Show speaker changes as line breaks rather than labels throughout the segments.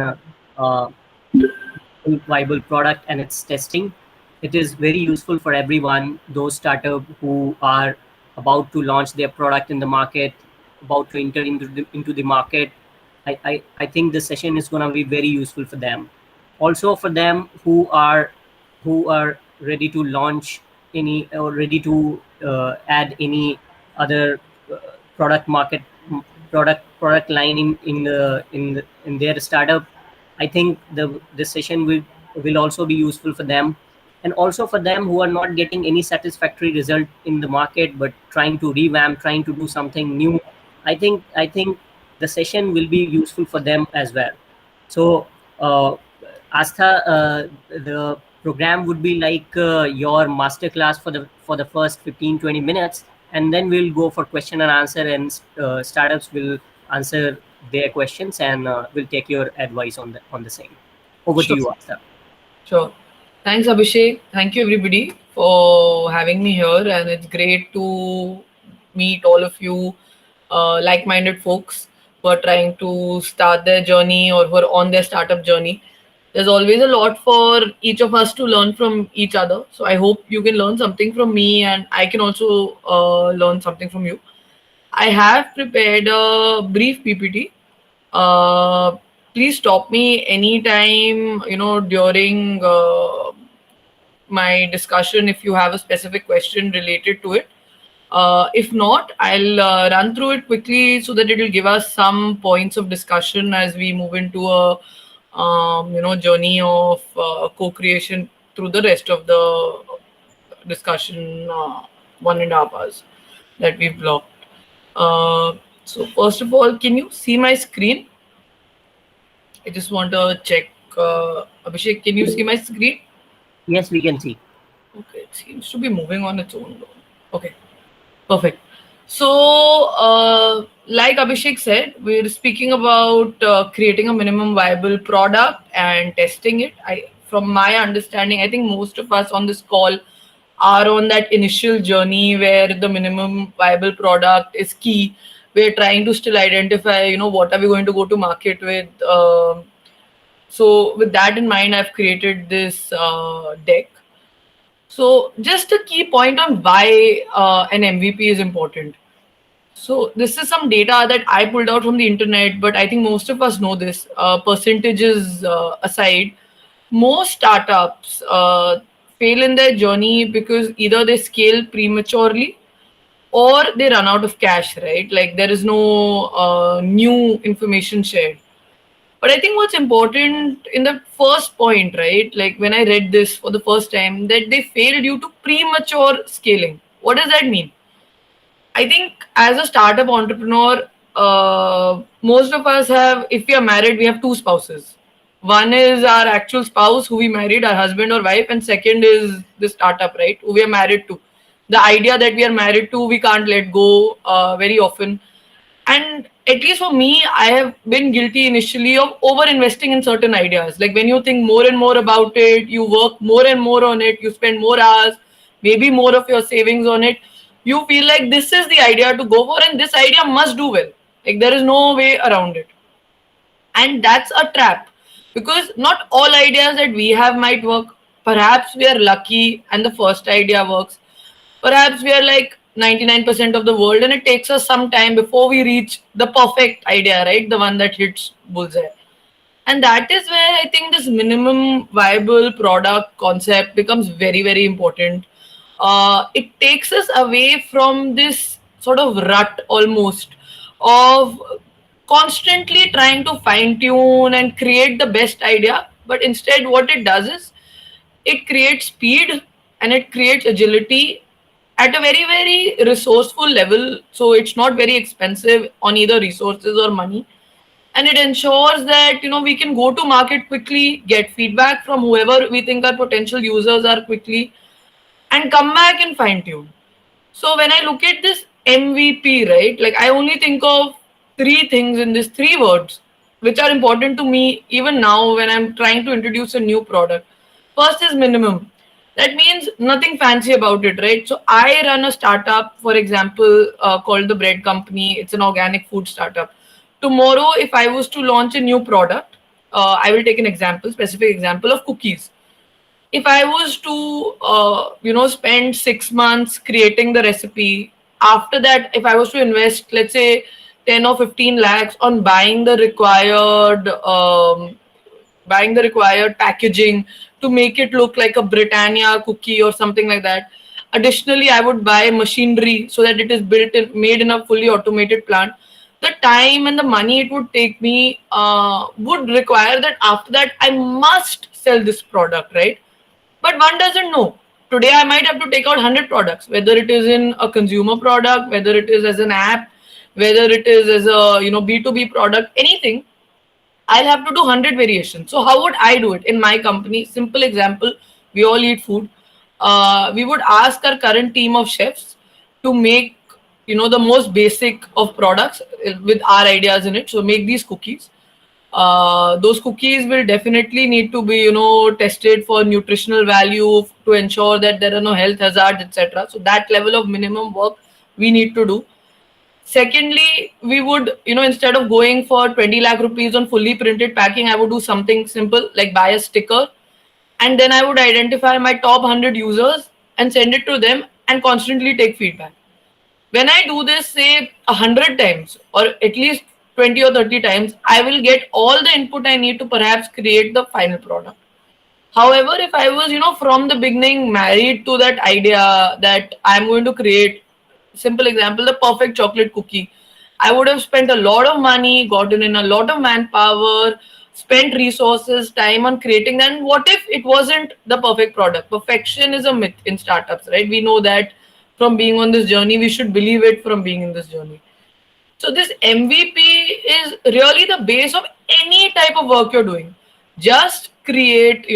uh, viable product and its testing. It is very useful for everyone, those startup who are about to launch their product in the market, about to enter into the market. I think this session is going to be very useful for them. Also for them who are ready to launch any or ready to add any other uh, product market product line in their startup. I think this session will also be useful for them, and also for them who are not getting any satisfactory result in the market but trying to revamp, trying to do something new. I think the session will be useful for them as well. So, Astha, the program would be like your masterclass for the first 15-20 minutes, and then we'll go for question and answer, and startups will answer their questions, and we'll take your advice on the same. Over to
Sure.
you, Astha.
Sure. Thanks, Abhishek. Thank you, everybody, for having me here. And it's great to meet all of you, like minded folks who are trying to start their journey or who are on their startup journey. There's always a lot for each of us to learn from each other. So I hope you can learn something from me and I can also learn something from you. I have prepared a brief PPT. Uh, Please stop me anytime, during my discussion if you have a specific question related to it. If not, I'll run through it quickly so that it will give us some points of discussion as we move into a journey of co-creation through the rest of the discussion, 1.5 hours that we've blocked. So first of all, can you see my screen? I just want to check. Abhishek, can you see my screen?
Yes, we can see.
Okay, it seems to be moving on its own though. Okay, perfect. So, like Abhishek said, we're speaking about creating a minimum viable product and testing it. From my understanding, I think most of us on this call are on that initial journey where the minimum viable product is key. We're trying to still identify, what are we going to go to market with. So, with that in mind, I've created this deck. So, just a key point on why an MVP is important. So this is some data that I pulled out from the internet, but I think most of us know this. Percentages aside, most startups fail in their journey because either they scale prematurely or they run out of cash, right? Like there is no new information shared. But I think what's important in the first point, right? Like when I read this for the first time, that they failed due to premature scaling. What does that mean? I think as a startup entrepreneur, most of us have, if we are married, we have two spouses. One is our actual spouse who we married, our husband or wife, and second is the startup, right? Who we are married to. The idea that we are married to, we can't let go very often. And at least for me, I have been guilty initially of over investing in certain ideas. Like when you think more and more about it, you work more and more on it, you spend more hours, maybe more of your savings on it. You feel like this is the idea to go for, and this idea must do well. Like there is no way around it. And that's a trap because not all ideas that we have might work. Perhaps we are lucky and the first idea works. Perhaps we are like 99% of the world and it takes us some time before we reach the perfect idea, right? The one that hits bullseye. And that is where I think this minimum viable product concept becomes very, very important. It takes us away from this sort of rut almost of constantly trying to fine tune and create the best idea. But instead, what it does is it creates speed and it creates agility at a very, very resourceful level. So it's not very expensive on either resources or money, and it ensures that we can go to market quickly, get feedback from whoever we think our potential users are quickly, and come back and fine tune. So when I look at this MVP, right, like I only think of three things in these three words which are important to me even now when I'm trying to introduce a new product. First is minimum. That means nothing fancy about it, right? So I run a startup, for example, called the Bread Company. It's an organic food startup. Tomorrow, if I was to launch a new product, I will take an example, specific example of cookies. If I was to, spend 6 months creating the recipe, after that, if I was to invest, let's say, 10 or 15 lakhs on buying the required packaging to make it look like a Britannia cookie or something like that. Additionally, I would buy machinery so that it is made in a fully automated plant. The time and the money it would take me would require that after that I must sell this product, right? But one doesn't know. Today, I might have to take out 100 products, whether it is in a consumer product, whether it is as an app, whether it is as a B2B product, anything. I'll have to do 100 variations. So how would I do it in my company? Simple example: we all eat food. We would ask our current team of chefs to make the most basic of products with our ideas in it. So make these cookies. Those cookies will definitely need to be tested for nutritional value to ensure that there are no health hazards, etc. So that level of minimum work we need to do. Secondly, we would, instead of going for 20 lakh rupees on fully printed packing, I would do something simple like buy a sticker, and then I would identify my top 100 users and send it to them and constantly take feedback. When I do this, say 100 times or at least 20 or 30 times, I will get all the input I need to perhaps create the final product. However, if I was, from the beginning married to that idea that I'm going to create, simple example, the perfect chocolate cookie, I would have spent a lot of money, gotten in a lot of manpower, spent resources, time on creating that. And what if it wasn't the perfect product? Perfection is a myth in startups, right? We know that from being on this journey. We should believe it from being in this journey. So this MVP is really the base of any type of work you're doing. Just create,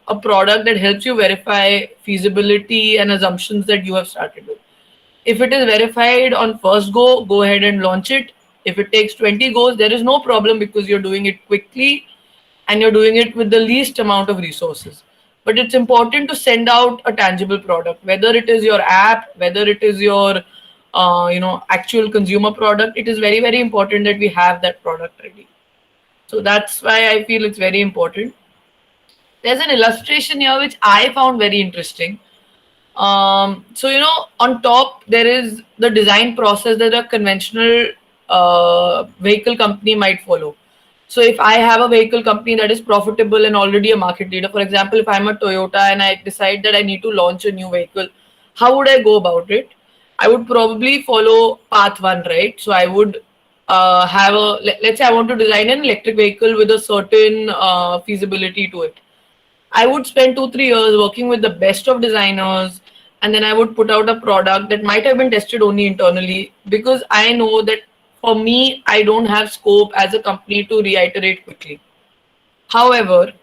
a product that helps you verify feasibility and assumptions that you have started with. If it is verified on first go ahead and launch it. If it takes 20 goes, there is no problem because you're doing it quickly and you're doing it with the least amount of resources. But it's important to send out a tangible product, whether it is your app, whether it is your actual consumer product. It is very, very important that we have that product ready. So that's why I feel it's very important. There's an illustration here which I found very interesting. So on top there is the design process that a conventional vehicle company might follow. So if I have a vehicle company that is profitable and already a market leader, for example, if I'm a Toyota and I decide that I need to launch a new vehicle, how would I go about it? I would probably follow path one, right? So I would have let's say I want to design an electric vehicle with a certain feasibility to it. I would spend 2-3 years working with the best of designers, and then I would put out a product that might have been tested only internally because I know that for me, I don't have scope as a company to reiterate quickly. However,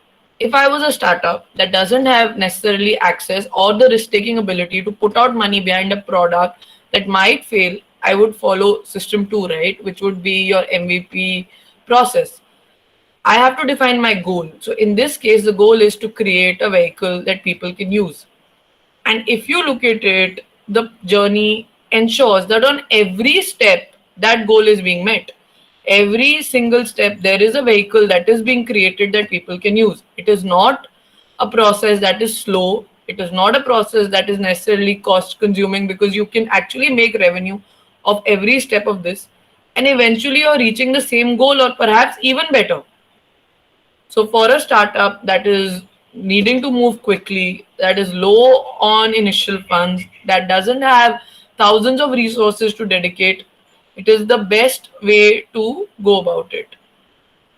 if I was a startup that doesn't have necessarily access or the risk taking ability to put out money behind a product that might fail, I would follow system two, right? Which would be your MVP process. I have to define my goal. So in this case, the goal is to create a vehicle that people can use. And if you look at it, the journey ensures that on every step, that goal is being met. Every single step, there is a vehicle that is being created that people can use. It is not a process that is slow. It is not a process that is necessarily cost consuming because you can actually make revenue of every step of this. And eventually, you're reaching the same goal or perhaps even better. So for a startup that is needing to move quickly, that is low on initial funds, that doesn't have thousands of resources to dedicate, it is the best way to go about it.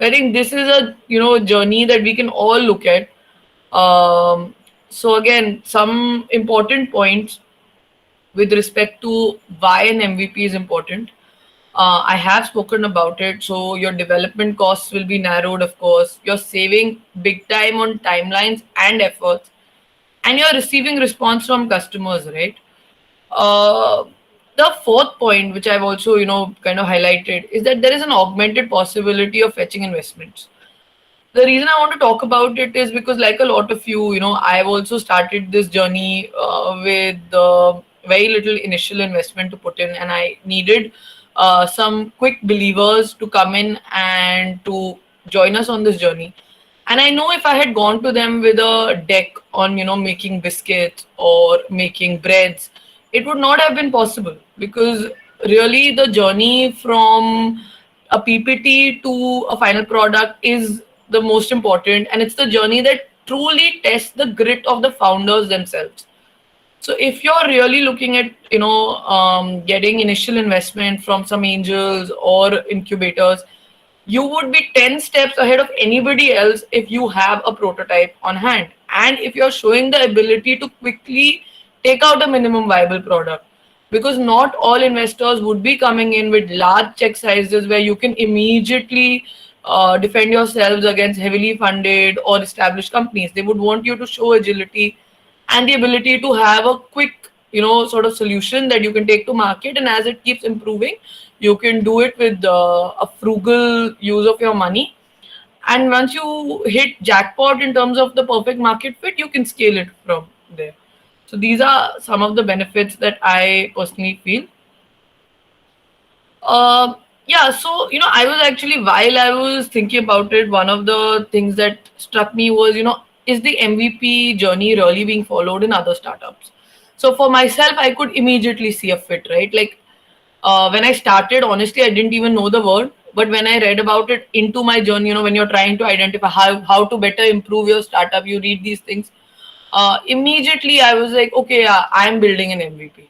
I think this is a journey that we can all look at. So again, some important points with respect to why an MVP is important. I have spoken about it. So your development costs will be narrowed, of course. You're saving big time on timelines and efforts, and you're receiving response from customers, right? Uh, the fourth point, which I've also kind of highlighted, is that there is an augmented possibility of fetching investments. The reason I want to talk about it is because, like a lot of you, I've also started this journey with very little initial investment to put in, and I needed some quick believers to come in and to join us on this journey. And I know if I had gone to them with a deck on, making biscuits or making breads, it would not have been possible, because really the journey from a PPT to a final product is the most important, and it's the journey that truly tests the grit of the founders themselves. So if you're really looking at, getting initial investment from some angels or incubators, you would be 10 steps ahead of anybody else if you have a prototype on hand. And if you're showing the ability to quickly take out a minimum viable product, because not all investors would be coming in with large check sizes where you can immediately defend yourselves against heavily funded or established companies. They would want you to show agility and the ability to have a quick, sort of solution that you can take to market. And as it keeps improving, you can do it with a frugal use of your money. And once you hit jackpot in terms of the perfect market fit, you can scale it from there. So these are some of the benefits that I personally feel. Yeah, so I was actually, while I was thinking about it, one of the things that struck me was, is the MVP journey really being followed in other startups? So for myself, I could immediately see a fit, right? Like when I started, honestly, I didn't even know the word. But when I read about it into my journey, when you're trying to identify how to better improve your startup, you read these things. Immediately, I was like, okay, yeah, I'm building an MVP.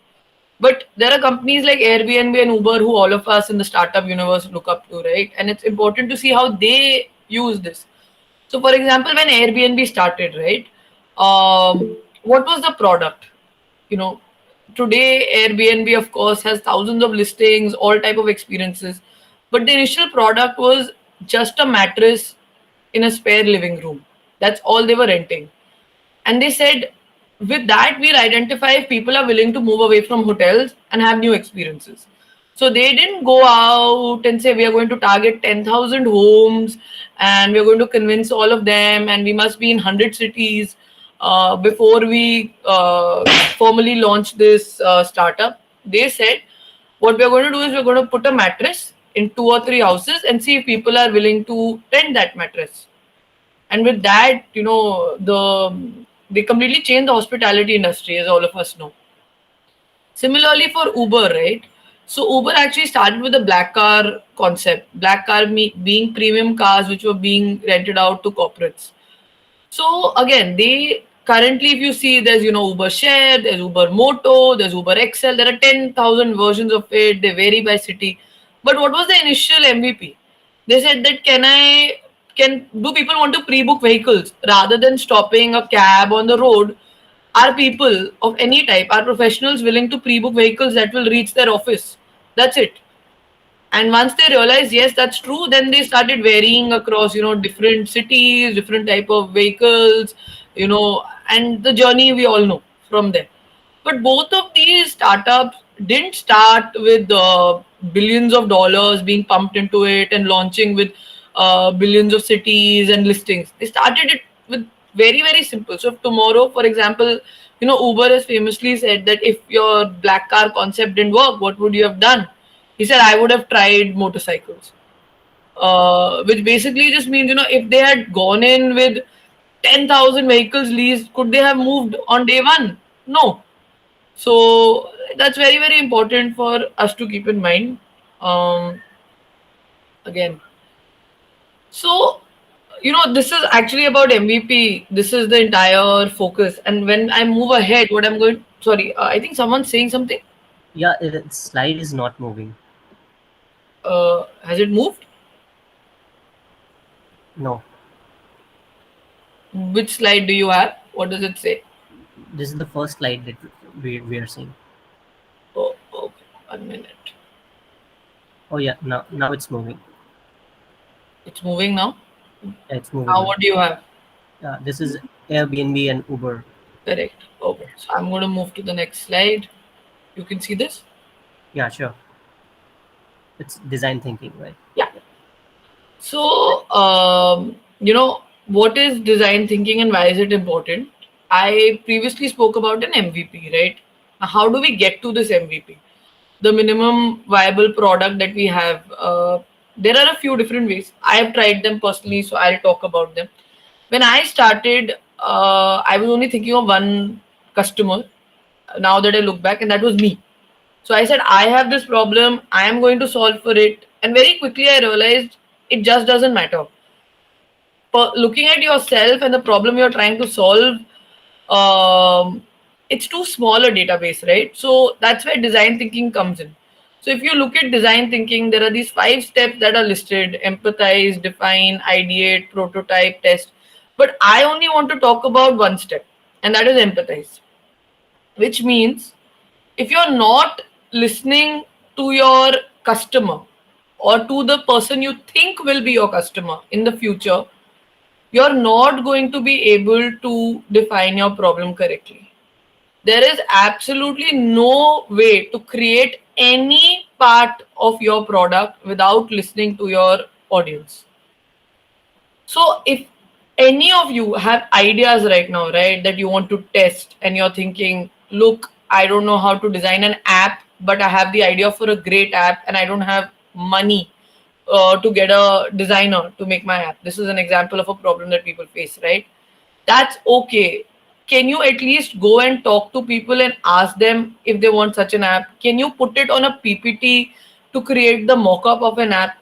But there are companies like Airbnb and Uber who all of us in the startup universe look up to, right? And it's important to see how they use this. So, for example, when Airbnb started, right, what was the product? You know, today Airbnb, of course, has thousands of listings, all type of experiences. But the initial product was just a mattress in a spare living room. That's all they were renting. And they said, with that, we'll identify if people are willing to move away from hotels and have new experiences. So they didn't go out and say, we are going to target 10,000 homes and we're going to convince all of them and we must be in 100 cities before we formally launch this startup. They said, what we're going to do is we're going to put a mattress in 2 or 3 houses and see if people are willing to rent that mattress. And with that, they completely changed the hospitality industry, as all of us know. Similarly for Uber, right? So Uber actually started with the black car concept, black car being premium cars which were being rented out to corporates. So again, they currently, if you see, there's Uber Share, there's Uber Moto, there's Uber XL. There are 10,000 versions of it. They vary by city. But what was the initial MVP? They said that can do people want to pre-book vehicles rather than stopping a cab on the road? Are people of any type, are professionals willing to pre-book vehicles that will reach their office? That's it. And once they realized yes, that's true, then they started varying across different cities, different type of vehicles, and the journey we all know from there. But both of these startups didn't start with billions of dollars being pumped into it and launching with billions of cities and listings. They started it with very, very simple. So if tomorrow, for example, Uber has famously said that if your black car concept didn't work, what would you have done? He said, I would have tried motorcycles, which basically just means, if they had gone in with 10,000 vehicles leased, could they have moved on day one? No. So that's very, very important for us to keep in mind. Um, Again, so this is actually about MVP. This is the entire focus. And when I move ahead, what I'm going, sorry, I think someone's saying something.
Yeah, its slide is not moving.
Has it moved?
No,
Which slide do you have? What does it say?
this is the first slide that we are seeing.
Oh, okay. 1 minute.
Oh yeah, now it's moving.
It's moving now.
Yeah, it's moving
Now,
now.
what do you have?
This is Airbnb and Uber.
Correct. Okay. So I'm going to move to the next slide. You can see this.
Yeah, sure. It's design thinking, right?
Yeah. So, what is design thinking and why is it important? I previously spoke about an MVP, right? Now, how do we get to this MVP? The minimum viable product that we have. There are a few different ways. I have tried them personally, so I'll talk about them. When I started, I was only thinking of one customer. Now that I look back, and that was me. So I said, I have this problem, I am going to solve for it. And very quickly I realized it just doesn't matter. Looking at yourself and the problem you're trying to solve, um, it's too small a database, right? So that's where design thinking comes in. So if you look at design thinking, there are these 5 steps that are listed: empathize, define, ideate, prototype, test. But I only want to talk about one step, and that is empathize, which means if you're not listening to your customer or to the person you think will be your customer in the future, you're not going to be able to define your problem correctly. There is absolutely no way to create any part of your product without listening to your audience. So if any of you have ideas right now, right, that you want to test and you're thinking, look, I don't know how to design an app, but I have the idea for a great app and I don't have money to get a designer to make my app. This is an example of a problem that people face, right? That's okay. Can you at least go and talk to people and ask them if they want such an app? Can you put it on a PPT to create the mock-up of an app?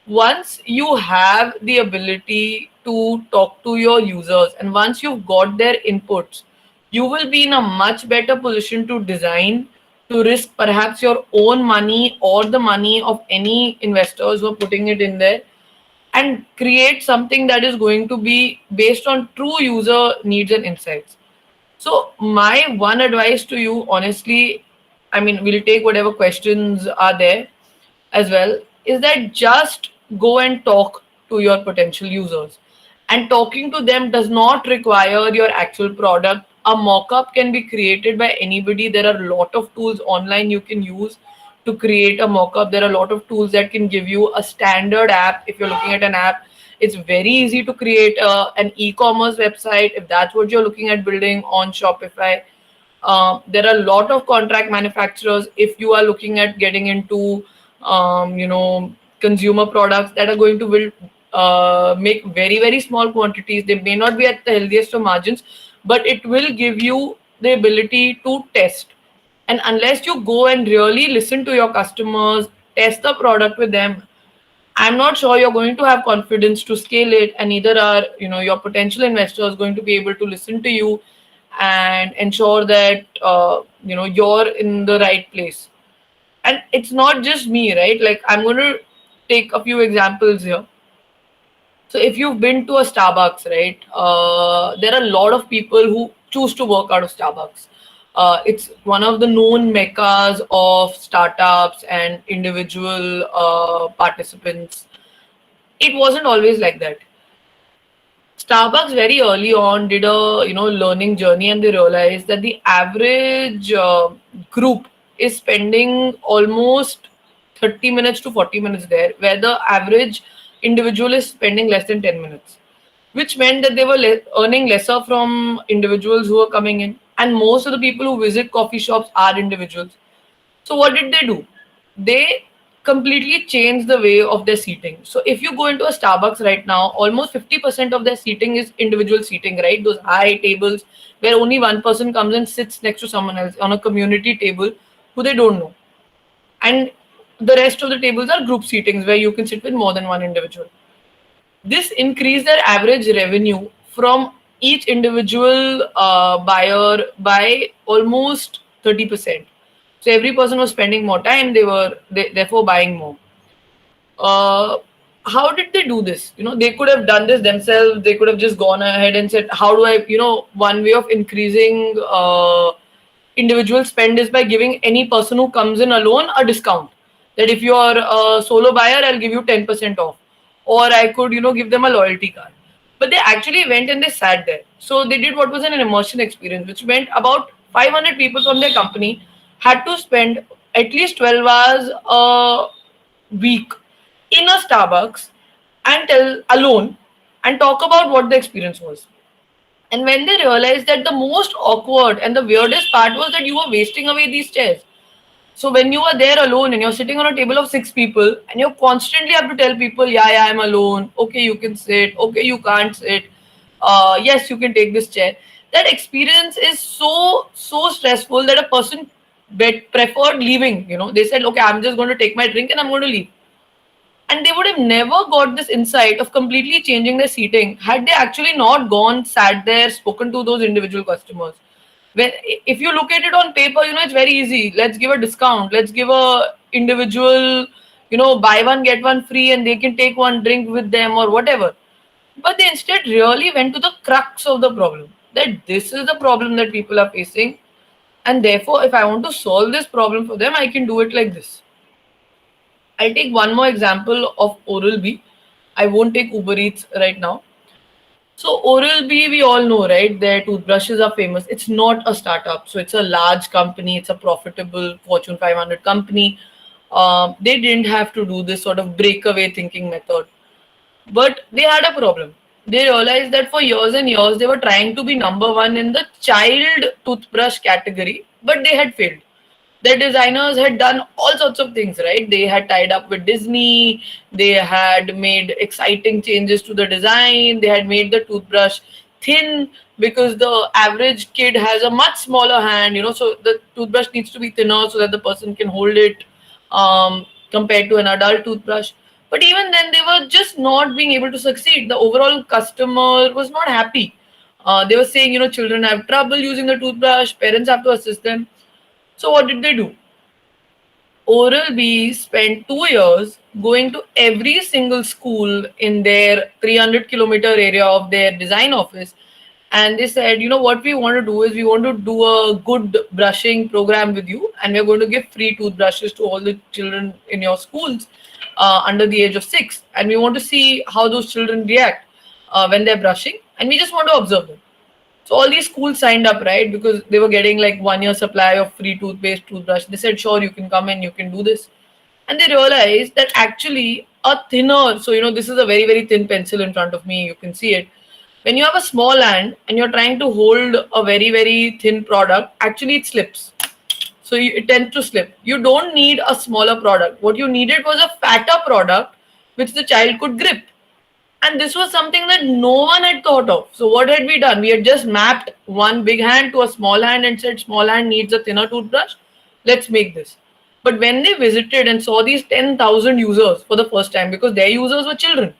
Once you have the ability to talk to your users and once you've got their inputs, you will be in a much better position to design, to risk perhaps your own money or the money of any investors who are putting it in there, and create something that is going to be based on true user needs and insights. So, my one advice to you, honestly, I mean, we'll take whatever questions are there as well, is that just go and talk to your potential users. And talking to them does not require your actual product. A mock-up can be created by anybody. There are a lot of tools online you can use to create a mock-up. There are a lot of tools that can give you a standard app. If you're looking at an app, it's very easy to create an e-commerce website if that's what you're looking at building on Shopify. There are a lot of contract manufacturers if you are looking at getting into consumer products that are going to build make very very small quantities. They may not be at the healthiest of margins, but it will give you the ability to test. And unless you go and really listen to your customers, test the product with them, I'm not sure you're going to have confidence to scale it, and neither are your potential investors going to be able to listen to you and ensure that you're in the right place. And it's not just me, right? Like, I'm going to take a few examples here. So if you've been to a Starbucks, right, there are a lot of people who choose to work out of Starbucks. It's one of the known meccas of startups and individual participants. It wasn't always like that. Starbucks very early on did a learning journey, and they realized that the average group is spending almost 30 minutes to 40 minutes there, where the average individual is spending less than 10 minutes, which meant that they were earning lesser from individuals who were coming in, and most of the people who visit coffee shops are individuals. So what did they do? They completely changed the way of their seating. So if you go into a Starbucks right now, almost 50% of their seating is individual seating, right? Those high tables where only one person comes and sits next to someone else on a community table who they don't know. And the rest of the tables are group seatings where you can sit with more than one individual. This increased their average revenue from each individual buyer by almost 30%. So every person was spending more time, therefore buying more. Uh, how did they do this? They could have done this themselves. They could have just gone ahead and said, how do I, one way of increasing individual spend is by giving any person who comes in alone a discount. That if you are a solo buyer, I'll give you 10% off. Or I could, give them a loyalty card. But they actually went and they sat there. So they did what was an immersion experience, which meant about 500 people from their company had to spend at least 12 hours a week in a Starbucks and tell alone and talk about what the experience was. And when they realized that the most awkward and the weirdest part was that you were wasting away these chairs. So when you are there alone and you're sitting on a table of 6 people and you constantly have to tell people, yeah, I'm alone. Okay, you can sit. Okay, you can't sit. Yes, you can take this chair. That experience is so stressful that a person preferred leaving. They said, okay, I'm just going to take my drink and I'm going to leave. And they would have never got this insight of completely changing their seating had they actually not gone, sat there, spoken to those individual customers. When if you look at it on paper, it's very easy. Let's give a discount. Let's give a individual, buy one get one free, and they can take one drink with them or whatever. But they instead really went to the crux of the problem. That this is the problem that people are facing, and therefore, if I want to solve this problem for them, I can do it like this. I'll take one more example of Oral B. I won't take Uber Eats right now. So Oral B, we all know, right? Their toothbrushes are famous. It's not a startup, so it's a large company. It's a profitable Fortune 500 company. They didn't have to do this sort of breakaway thinking method, but they had a problem. They realized that for years and years they were trying to be number one in the child toothbrush category, but they had failed. The designers had done all sorts of things, right? They had tied up with Disney, they had made exciting changes to the design, they had made the toothbrush thin because the average kid has a much smaller hand, so the toothbrush needs to be thinner so that the person can hold it compared to an adult toothbrush. But even then, they were just not being able to succeed. The overall customer was not happy. They were saying, children have trouble using the toothbrush, parents have to assist them. So what did they do? Oral B spent 2 years going to every single school in their 300-kilometer area of their design office. And they said, what we want to do is we want to do a good brushing program with you, and we're going to give free toothbrushes to all the children in your schools under the age of 6. And we want to see how those children react when they're brushing, and we just want to observe them. So all these schools signed up, right? Because they were getting like 1 year supply of free toothpaste, toothbrush. They said, sure, you can come and you can do this. And they realized that actually a thinner, so this is a very, very thin pencil in front of me, you can see it. When you have a small hand and you're trying to hold a very, very thin product, actually it slips. So it tends to slip. You don't need a smaller product. What you needed was a fatter product which the child could grip. And this was something that no one had thought of. So what had we done? We had just mapped one big hand to a small hand and said small hand needs a thinner toothbrush. Let's make this. But when they visited and saw these 10,000 users for the first time, because their users were children,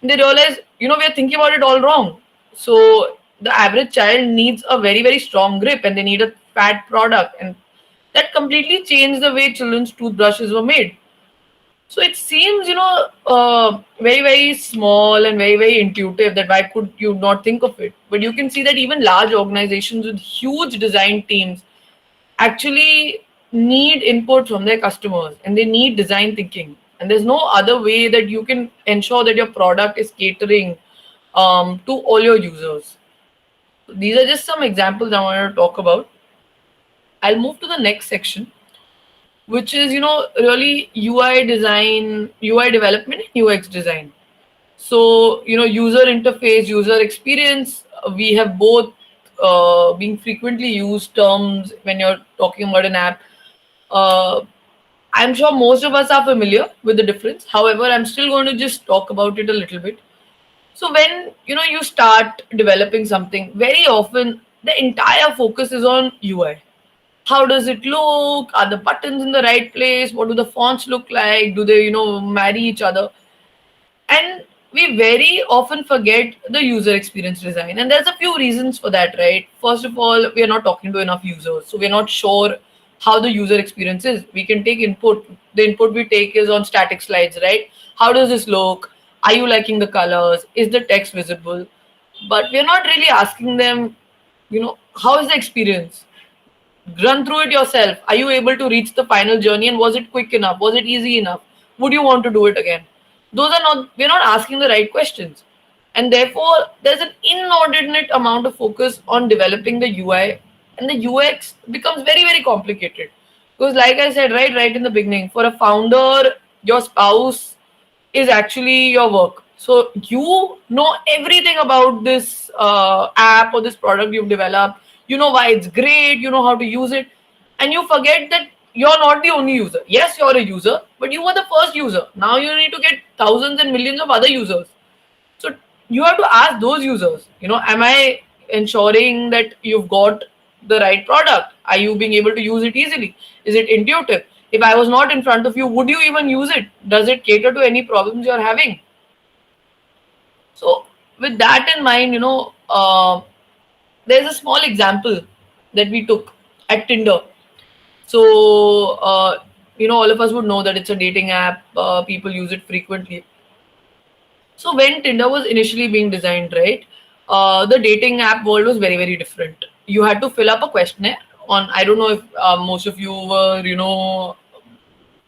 they realized, we are thinking about it all wrong. So the average child needs a very, very strong grip and they need a fat product. And that completely changed the way children's toothbrushes were made. So it seems, very, very small and very, very intuitive that why could you not think of it? But you can see that even large organizations with huge design teams actually need input from their customers and they need design thinking. And there's no other way that you can ensure that your product is catering to all your users. So these are just some examples I wanted to talk about. I'll move to the next section, which is really UI design, UI development, and UX design. So user interface, user experience, we have both being frequently used terms when you're talking about an app. I'm sure most of us are familiar with the difference. However, I'm still going to just talk about it a little bit. So when you start developing something, very often the entire focus is on UI. How does it look? Are the buttons in the right place? What do the fonts look like? Do they marry each other? And we very often forget the user experience design, and there's a few reasons for that, right? First of all, we are not talking to enough users, so we're not sure how the user experience is. We can take input. The input we take is on static slides, right? How does this look? Are you liking the colors? Is the text visible? But we're not really asking them, how is the experience? Run through it yourself. Are you able to reach the final journey, and was it quick enough? Was it easy enough? Would you want to do it again? Those are not, we're not asking the right questions. And therefore, there's an inordinate amount of focus on developing the UI, and the UX becomes very, very complicated. Because, like I said, right in the beginning, for a founder, your spouse is actually your work. So you know everything about this app or this product you've developed. You know why it's great. You know how to use it, and you forget that you're not the only user. Yes, you're a user, but you were the first user. Now you need to get thousands and millions of other users. So you have to ask those users, am I ensuring that you've got the right product? Are you being able to use it easily? Is it intuitive? If I was not in front of you, would you even use it? Does it cater to any problems you're having? So with that in mind, there's a small example that we took at Tinder. So, all of us would know that it's a dating app. People use it frequently. So when Tinder was initially being designed, right, the dating app world was very, very different. You had to fill up a questionnaire on, I don't know if most of you were,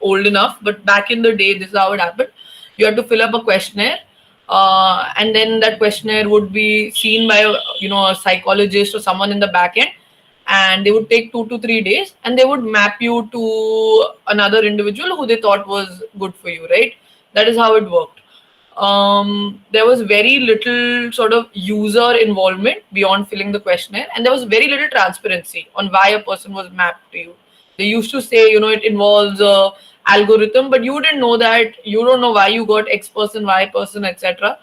old enough, but back in the day, this is how it happened. You had to fill up a questionnaire, and then that questionnaire would be seen by a psychologist or someone in the back end, and they would take 2 to 3 days, and they would map you to another individual who they thought was good for you, right? That is how it worked. There was very little sort of user involvement beyond filling the questionnaire, and there was very little transparency on why a person was mapped to you. They used to say, it involves a algorithm, but you didn't know that. You don't know why you got X person, Y person, etc.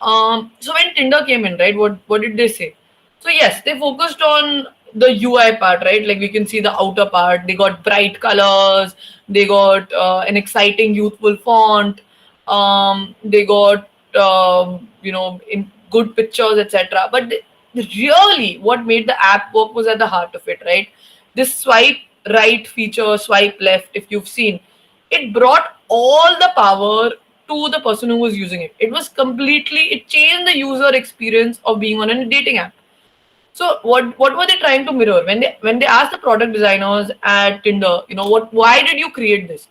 So when Tinder came in, right, what did they say? So yes, they focused on the UI part, right? Like we can see the outer part. They got bright colors. They got an exciting, youthful font. They got in good pictures, etc. But really, what made the app work was at the heart of it, right? This swipe right feature, swipe left, if you've seen, it brought all the power to the person who was using it. It changed the user experience of being on a dating app. So what were they trying to mirror when they asked the product designers at Tinder, why did you create this?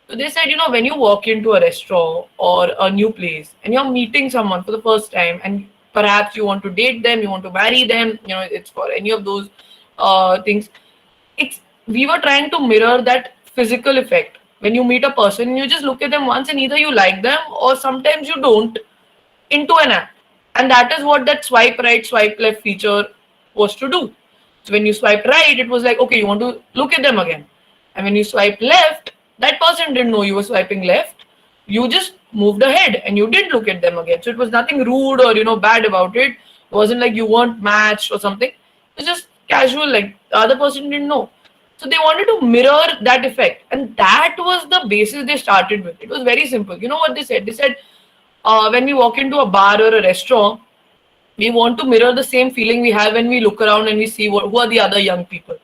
So they said, when you walk into a restaurant or a new place and you're meeting someone for the first time, and perhaps you want to date them, you want to marry them, it's for any of those things. It's We were trying to mirror that physical effect. When you meet a person, you just look at them once and either you like them or sometimes you don't, into an app. And that is what that swipe right, swipe left feature was to do. So when you swipe right, it was like, okay, you want to look at them again. And when you swipe left, that person didn't know you were swiping left. You just moved ahead and you didn't look at them again. So it was nothing rude or bad about it. It wasn't like you weren't matched or something. It was just casual, like the other person didn't know. So they wanted to mirror that effect. And that was the basis they started with. It was very simple. You know what they said? They said, when we walk into a bar or a restaurant, we want to mirror the same feeling we have when we look around and we see who are the other young people.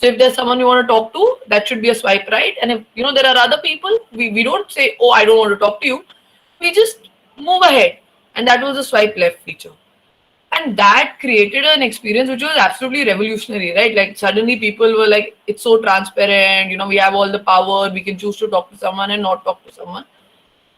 So if there's someone you want to talk to, that should be a swipe right. And if there are other people, we don't say, oh, I don't want to talk to you. We just move ahead. And that was the swipe left feature. And that created an experience which was absolutely revolutionary, right? Like suddenly people were like, it's so transparent, we have all the power, we can choose to talk to someone and not talk to someone.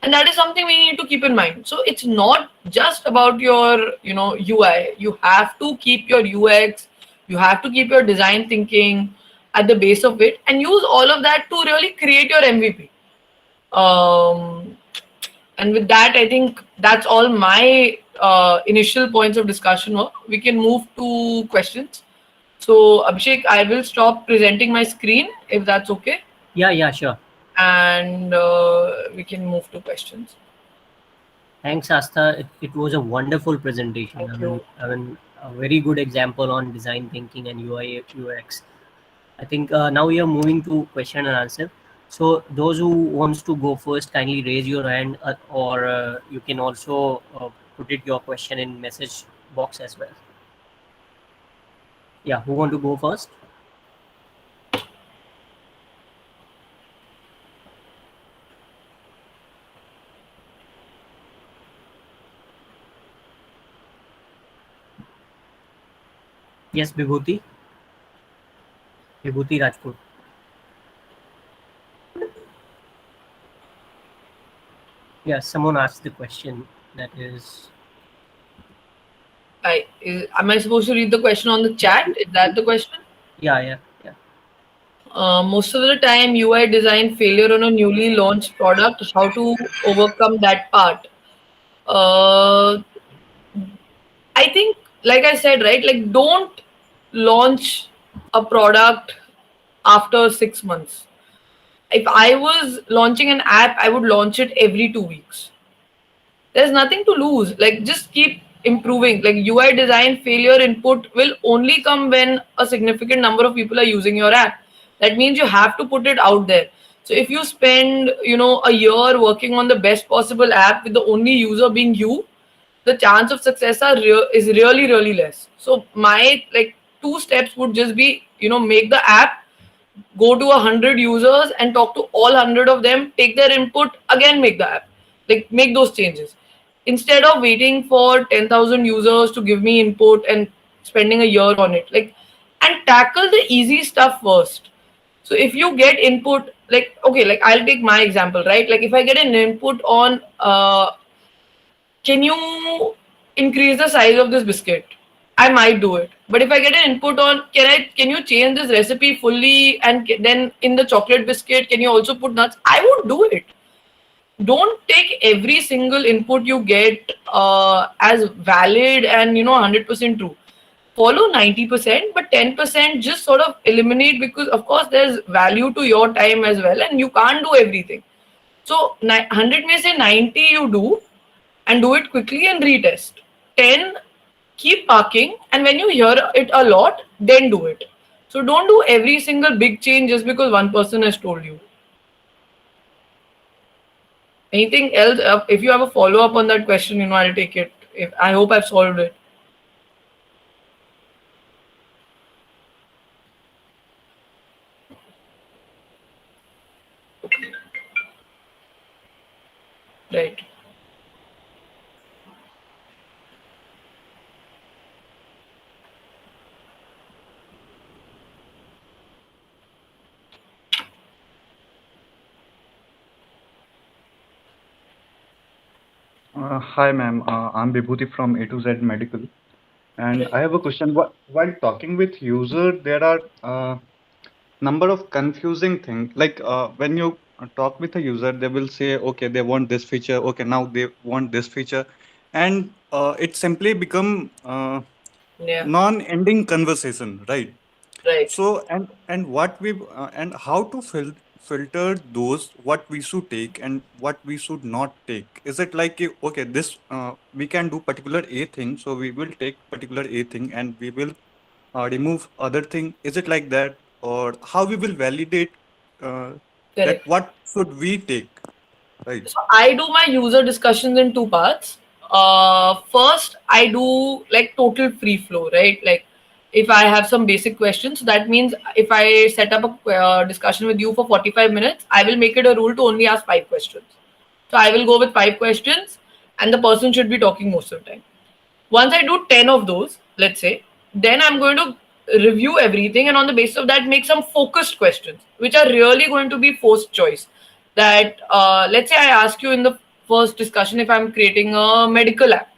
And that is something we need to keep in mind. So it's not just about your UI. You have to keep your UX, you have to keep your design thinking at the base of it, and use all of that to really create your MVP. And with that, I think that's all my initial points of discussion were. We can move to questions. So Abhishek, I will stop presenting my screen if that's okay,
Yeah, sure.
and we can move to questions.
Thanks, Asta. It was a wonderful presentation.
Thank you.
A very good example on design thinking and UI UX. I think now we are moving to question and answer. So those who wants to go first, kindly raise your hand, or you can also put it your question in message box as well. Yeah, who want to go first? Yes, Vibhuti. Vibhuti Rajput. Yeah, someone asked the question. That is,
Am I supposed to read the question on the chat? Is that the question?
yeah.
Most of the time, UI design failure on a newly launched product. How to overcome that part? Uh, I think, like I said, right, like don't launch a product after 6 months. If I was launching an app, I would launch it every 2 weeks. There's nothing to lose. Like, just keep improving. Like, UI design failure input will only come when a significant number of people are using your app. That means you have to put it out there. So if you spend, a year working on the best possible app with the only user being you, the chance of success is really, really less. So my, like, two steps would just be, make the app, go to 100 users and talk to all 100 of them, take their input, again make the app, like, make those changes instead of waiting for 10,000 users to give me input and spending a year on it. Like, and tackle the easy stuff first. So if you get input, like, okay, like, I'll take my example, right? Like, if I get an input on, can you increase the size of this biscuit? I might do it. But if I get an input on, can you change this recipe fully, and then in the chocolate biscuit can you also put nuts? I would do it. Don't take every single input you get as valid and 100% true. Follow 90%, but 10% just sort of eliminate, because of course there's value to your time as well, and you can't do everything. So 100 may say 90 you do, and do it quickly and retest. 10, keep parking, and when you hear it a lot, then do it. So don't do every single big change just because one person has told you. Anything else? If you have a follow up on that question, I'll take it. If I hope I've solved it. Right.
Hi, ma'am. I'm Vibhuti from A to Z Medical, and I have a question. While talking with user, there are number of confusing things. Like when you talk with a user, they will say, "Okay, they want this feature. Okay, now they want this feature," and it simply become
Yeah.
non-ending conversation, right?
Right.
So and what we and how to filter those what we should take and what we should not take. Is it like okay, this we can do particular A thing, so we will take particular A thing and we will remove other thing. Is it like that, or how we will validate uh, that
Correct.
what should we take, right?
So I do my user discussions in two parts. First, I do like total free flow, right? Like, if I have some basic questions, that means if I set up a discussion with you for 45 minutes, I will make it a rule to only ask 5 questions. So I will go with 5 questions, and the person should be talking most of the time. Once I do 10 of those, let's say, then I'm going to review everything, and on the basis of that, make some focused questions, which are really going to be forced choice. That, let's say I ask you in the first discussion if I'm creating a medical app,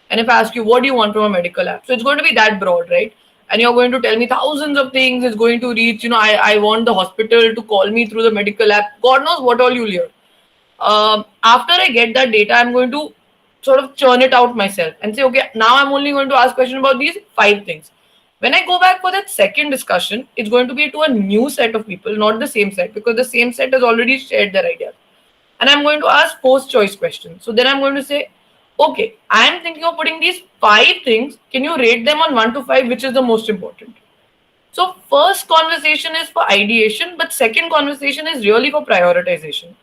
and if I ask you what do you want from a medical app, so it's going to be that broad, right? And you're going to tell me thousands of things. It's going to reach, I want the hospital to call me through the medical app. God knows what all you'll hear. After I get that data, I'm going to sort of churn it out myself and say, okay, now I'm only going to ask questions about these 5 things. When I go back for that second discussion, it's going to be to a new set of people, not the same set, because the same set has already shared their ideas. And I'm going to ask post choice questions. So then I'm going to say, okay, I'm thinking of putting these 5 things. Can you rate them on 1 to 5? Which is the most important? So first conversation is for ideation, but second conversation is really for prioritization.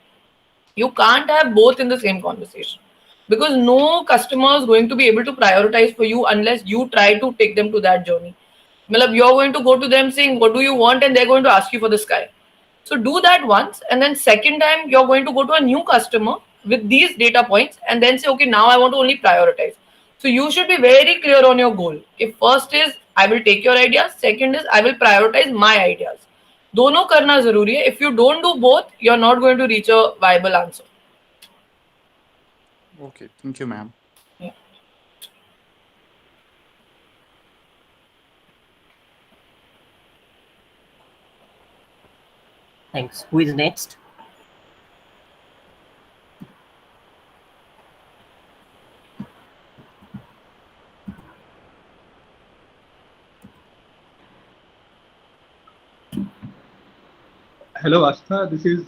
You can't have both in the same conversation, because no customer is going to be able to prioritize for you unless you try to take them to that journey. Matlab, you're going to go to them saying, what do you want? And they're going to ask you for the sky. So do that once. And then second time, you're going to go to a new customer with these data points and then say, okay, now I want to only prioritize. So you should be very clear on your goal. If first is, I will take your ideas. Second is, I will prioritize my ideas. दोनों करना जरूरी है. If you don't do both, you're not going to reach a viable answer.
Okay, thank you, ma'am.
Yeah.
Thanks. Who is next?
Hello, Astha. This is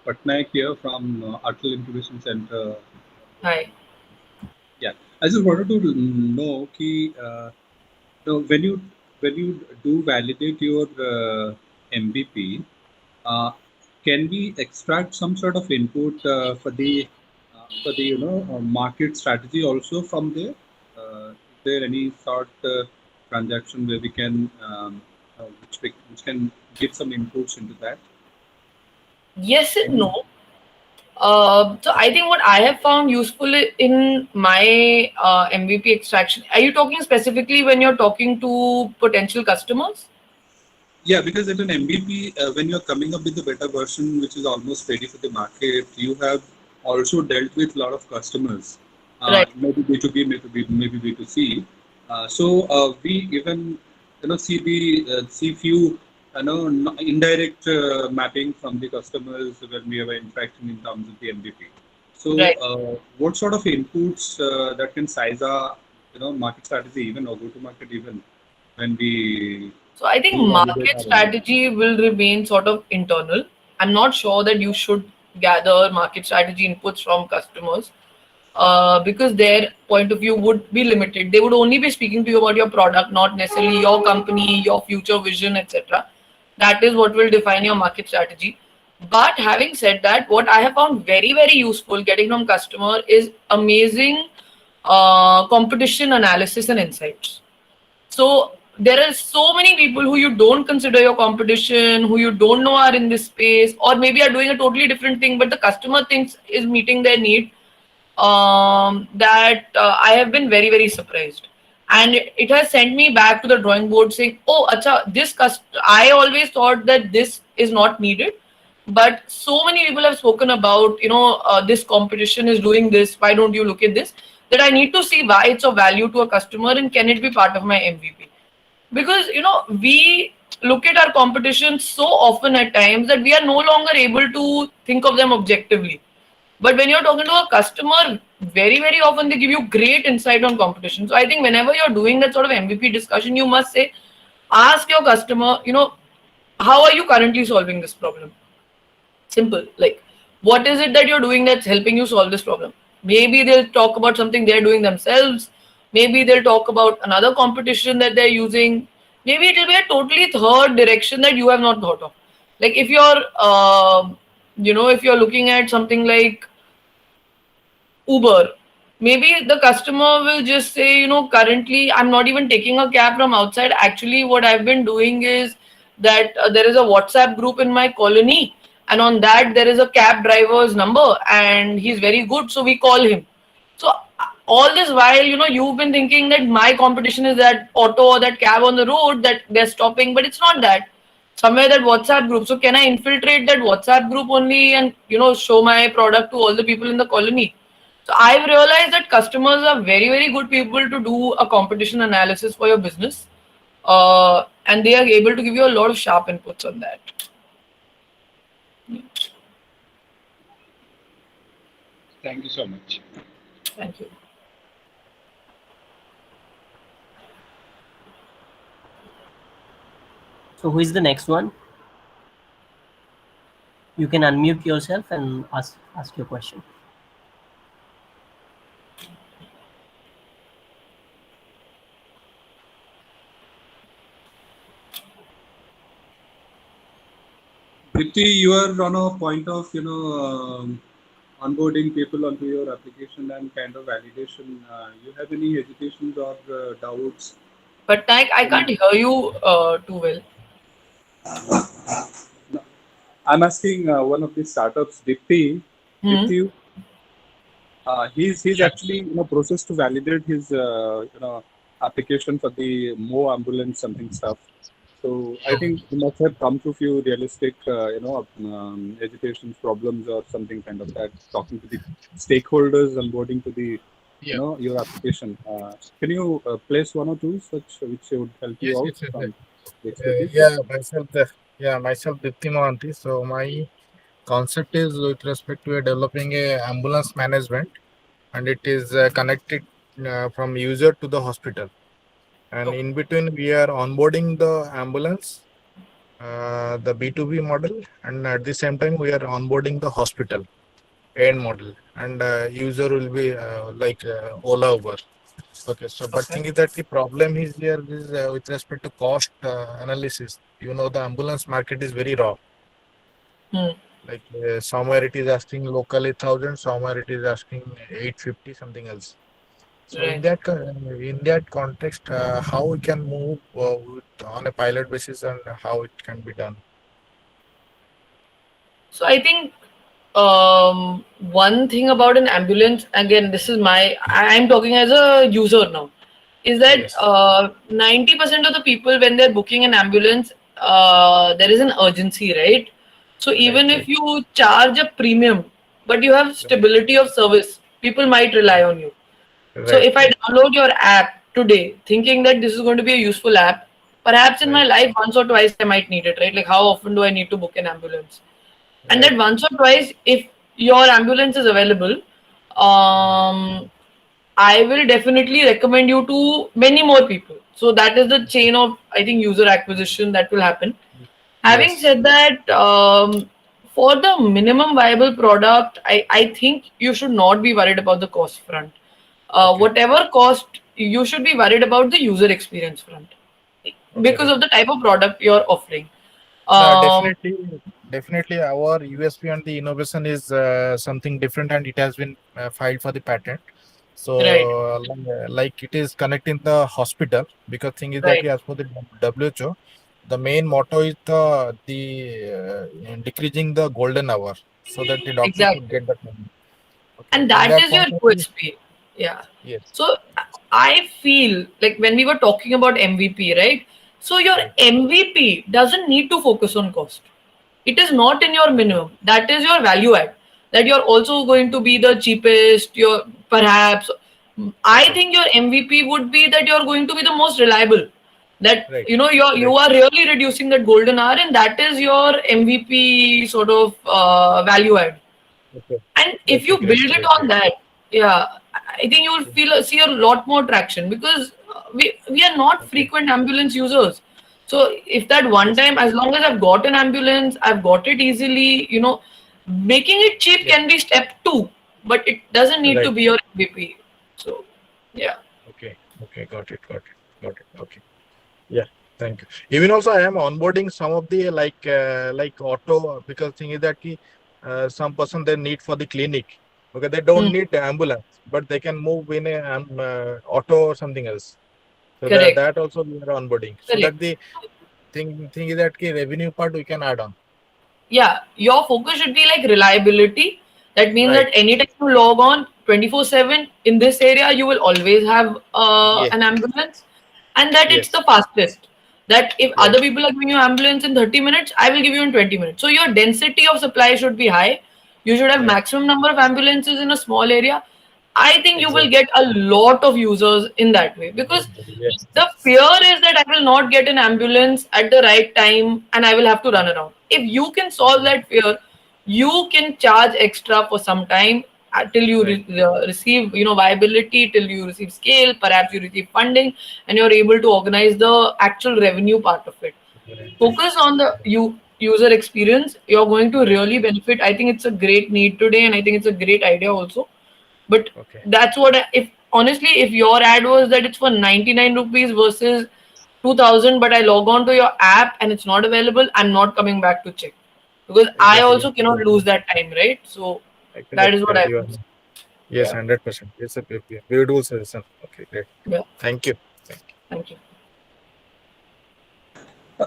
Patnaik here from Atal Incubation Center.
Hi.
Yeah, I just wanted to know ki, so when you do validate your MVP, uh, can we extract some sort of input for the market strategy also from there? Is there any sort transaction where we can which can give some inputs into that?
Yes and no. So I think what I have found useful in my MVP extraction. Are you talking specifically when you're talking to potential customers?
Yeah, because at an MVP, when you're coming up with a better version which is almost ready for the market, you have also dealt with a lot of customers,
Right.
maybe B2B, maybe B2C. So we even see few indirect mapping from the customers when we have interacting in terms of the MVP. So
Right.
what sort of inputs that can size our market strategy even or go to market even when we
So I think
do validate
market
our MVP.
strategy will remain sort of internal. I'm not sure that you should gather market strategy inputs from customers because their point of view would be limited. They would only be speaking to you about your product, not necessarily your company, your future vision, etc. That is what will define your market strategy. But having said that, what I have found very, very useful getting from customer is amazing competition analysis and insights. So there are so many people who you don't consider your competition, who you don't know are in this space, or maybe are doing a totally different thing, but the customer thinks is meeting their need. That I have been very, very surprised. And it has sent me back to the drawing board saying, oh, acha, I always thought that this is not needed. But so many people have spoken about, this competition is doing this. Why don't you look at this? That I need to see why it's of value to a customer and can it be part of my MVP? Because we look at our competition so often at times that we are no longer able to think of them objectively. But when you're talking to a customer, very, very often they give you great insight on competition. So I think whenever you're doing that sort of MVP discussion, you must say, ask your customer, how are you currently solving this problem? Simple. Like, what is it that you're doing that's helping you solve this problem? Maybe they'll talk about something they're doing themselves. Maybe they'll talk about another competition that they're using. Maybe it will be a totally third direction that you have not thought of. Like if you're, if you're looking at something like Uber, maybe the customer will just say, currently I'm not even taking a cab from outside. Actually, what I've been doing is that there is a WhatsApp group in my colony, and on that there is a cab driver's number, and he's very good, so we call him. So all this while, you've been thinking that my competition is that auto or that cab on the road that they're stopping, but it's not that. Somewhere that WhatsApp group. So can I infiltrate that WhatsApp group only and show my product to all the people in the colony? So I've realized that customers are very, very good people to do a competition analysis for your business. And they are able to give you a lot of sharp inputs on that.
Thank you so much.
Thank you.
So who is the next one? You can unmute yourself and ask your question.
Priti, you are on a point of onboarding people onto your application and kind of validation. You have any hesitations or doubts?
But I can't hear you too well.
No. I'm asking one of the startups, Dipti.
Hmm.
Dipti, he's actually process to validate his application for the Mo ambulance something stuff. So I think you must have come to few realistic hesitations, problems, or something kind of that. Talking to the stakeholders, onboarding to the your application. Can you place one or two such which would help you
Yes,
out
yes, yes, yes.
from the expertise?
Myself Dipti Mohanty. So my concept is with respect to developing a ambulance management, and it is connected from user to the hospital. And in between, we are onboarding the ambulance the B2B model, and at the same time we are onboarding the hospital end model, and user will be like Ola, Uber. Okay, so but thing is that the problem is here is with respect to cost analysis. You know, the ambulance market is very raw.
Hmm.
Like somewhere it is asking locally 1,000, somewhere it is asking 850, something else. So
Right.
in that context, how we can move on a pilot basis and how it can be done.
So I think one thing about an ambulance, again, this is I'm talking as a user now, is that
Yes.
90% of the people when they're booking an ambulance, there is an urgency, right? So even
Right.
if you charge a premium, but you have stability of service, people might rely on you. So
Right.
if I download your app today, thinking that this is going to be a useful app, perhaps in my
Right.
life once or twice I might need it, right? Like how often do I need to book an ambulance? And that
Right.
once or twice, if your ambulance is available, I will definitely recommend you to many more people. So that is the chain of, I think, user acquisition that will happen. Having
Yes.
said that, for the minimum viable product, I think you should not be worried about the cost front.
Okay.
Whatever cost, you should be worried about the user experience front because
Okay.
of the type of product you're offering.
No,
Um,
definitely our USP and the innovation is something different, and it has been filed for the patent.
right,
So, like it is connecting the hospital, because thing is that
right,
as per the WHO, the main motto is the decreasing the golden hour, so that the doctor could
exactly.
get that money. Okay,
And
in
that
that
is your
point of view,
USP. Yeah.
yes,
So I feel like when we were talking about MVP, right? So your
right,
MVP doesn't need to focus on cost. It is not in your minimum. That is your value add. That you're also going to be the cheapest. You're perhaps. I
okay,
think your MVP would be that you're going to be the most reliable. That
right,
you
right,
are really reducing that golden hour, and that is your MVP sort of value add.
okay,
And if
okay,
you
great,
build it
great,
on
great.
that, yeah, I think you will see a lot more traction because we are not
Okay,
frequent ambulance users. So if that one
yes,
time, as long as I've got an ambulance, I've got it easily, making it cheap
yeah,
can be step two, but it doesn't need to
right,
be your MVP. So yeah.
okay, okay, got it, okay. Yeah, thank you. Even also, I am onboarding some of the like auto, because thing is that some person they need for the clinic. Okay, they don't
Hmm.
need the ambulance, but they can move in a auto or something else. So
Correct.
that also we are onboarding. So
Correct.
that the thing is that revenue part we can add on.
Yeah, your focus should be like reliability. That means that
Right.
anytime you log on 24/7 in this area, you will always have
Yes.
an ambulance, and that it's
Yes.
the fastest. That if
Right.
other people are giving you ambulance in 30 minutes, I will give you in 20 minutes. So your density of supply should be high. You should have
Right.
maximum number of ambulances in a small area. I think you will
Exactly.
get a lot of users in that way because
Yes.
the fear is that I will not get an ambulance at the right time and I will have to run around. If you can solve that fear, you can charge extra for some time till you
Right.
receive viability, till you receive scale, perhaps you receive funding, and you're able to organize the actual revenue part of it.
Right.
Focus on the user experience. You're going to
Right.
really benefit. I think it's a great need today, and I think it's a great idea also. But
Okay.
that's what if honestly, if your ad was that it's for 99 rupees versus 2000, but I log on to your app and it's not available, I'm not coming back to check because I
Exactly.
also cannot lose that time, right? So that
Correct.
is what
Correct.
I
You are.
would say.
Yes,
Yeah.
100%. It's a beautiful suggestion. Okay, great.
Yeah.
Thank you. Thank you.
Thank you.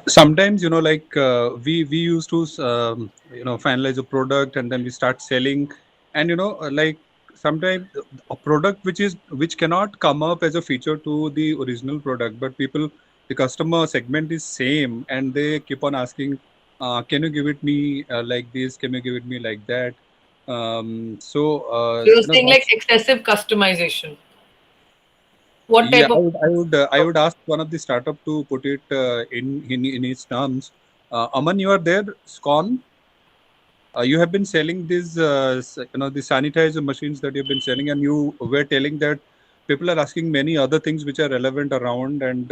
Sometimes like we used to finalize a product and then we start selling, and like sometimes a product which cannot come up as a feature to the original product, but the customer segment is same and they keep on asking, can you give it me like this, can you give it me like that? So
So you're saying like
that's,
excessive customization. What
yeah,
type of
I would ask one of the startup to put it in its terms. Aman, you are there. Scon, you have been selling these the sanitizer machines that you've been selling, and you were telling that people are asking many other things which are relevant around, and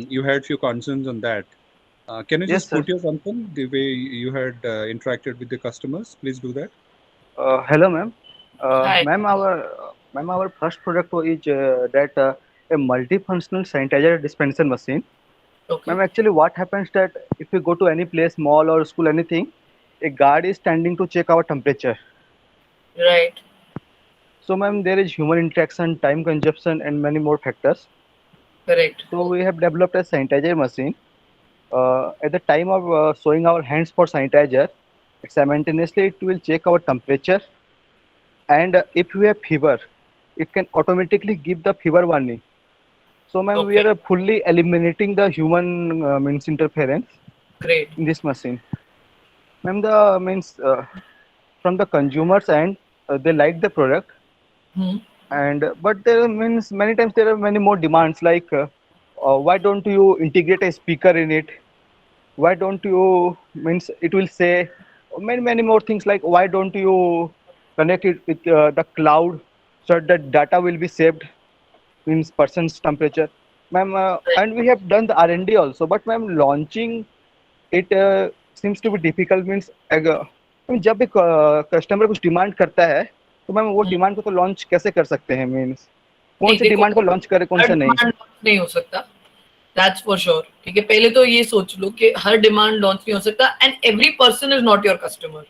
you had few concerns on that. Can you
Yes,
just
sir.
put your concern the way you had interacted with the customers? Please do that.
Hello, ma'am.
Hi.
Ma'am, our first product is that a multifunctional sanitizer dispenser machine.
Okay.
Ma'am, actually, what happens that if you go to any place, mall or school, anything, a guard is standing to check our temperature.
Right.
So, ma'am, there is human interaction, time consumption, and many more factors.
Correct.
So, we have developed a sanitizer machine. At the time of showing our hands for sanitizer, simultaneously it will check our temperature, and if we have fever, it can automatically give the fever warning. So, ma'am, we
Okay.
are fully eliminating the human means interference
Great.
in this machine. Ma'am, the means from the consumers end, they like the product,
Hmm.
and but there means many times there are many more demands like why don't you integrate a speaker in it? Why don't you means it will say many more things like why don't you connect it with the cloud so that data will be saved means person's temperature, ma'am,
Right.
and we have done the R&D also, but ma'am launching it seems to be difficult means जब भी customer कुछ demand करता है तो ma'am वो
Hmm.
Demand को तो launch कैसे कर सकते हैं मीन्स कौन
नहीं
सी
देखो,
डिमांड को लॉन्च करे कौन
हर
सा नहीं.
डिमांड लॉन्च नहीं हो सकता. That's for sure. ठीक है, पहले तो ये सोच लो कि हर डिमांड लॉन्च नहीं हो सकता and every person is not your customer.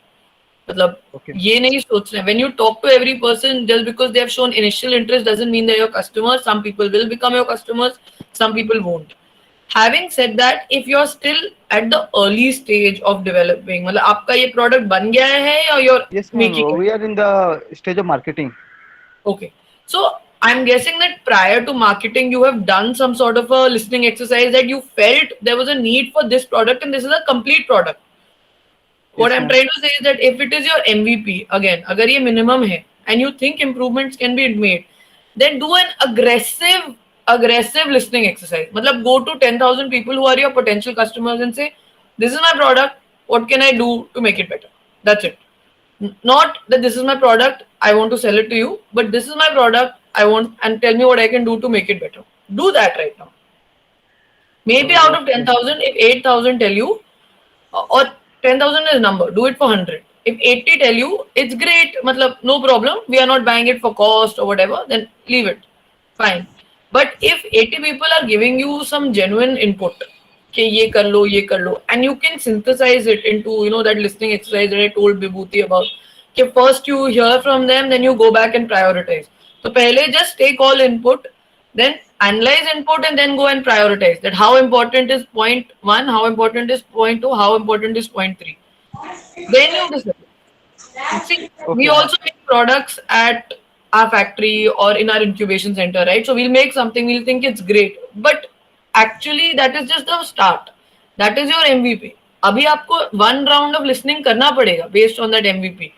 मतलब
Okay.
ये नहीं सोचना. When you talk to every person just because they have shown initial interest doesn't mean they are your customer. Some people will become your customers, some people won't. Having said that, if you're still at the early stage of developing, मतलब आपका ये product बन गया है या you're
Yes, ma'am.
making it?
We are in the stage of marketing.
Okay. So I'm guessing that prior to marketing, you have done some sort of a listening exercise that you felt there was a need for this product and this is a complete product. What
Yes,
I'm
ma'am.
trying to say is that if it is your MVP, again, अगर ये minimum है and you think improvements can be made, then do an aggressive listening exercise. मतलब go to 10,000 people who are your potential customers and say, this is my product, what can I do to make it better? That's it. Not that this is my product, I want to sell it to you, but this is my product, I want, and tell me what I can do to make it better. Do that right now. Maybe out of
Okay.
10,000, if 8,000 tell you, or 10,000 is a number, do it for 100. If 80 tell you, it's great, matlab, no problem, we are not buying it for cost or whatever, then leave it. Fine. But if 80 people are giving you some genuine input, कि ये कर लो, ये कर लो, and you can synthesize it into, you know, that listening exercise that I told Vibhuti about, कि first you hear from them, then you go back and prioritize. So पहले just take all input, then analyze input and then go and prioritize that how important is point 1, how important is point 2, how important is point 3. Then you decide. See, we
Okay.
also make products at our factory or in our incubation center, right? So we'll make something, we'll think it's great, but actually that is just the start. That is your MVP. अभी आपको one round of listening करना पड़ेगा based on that MVP.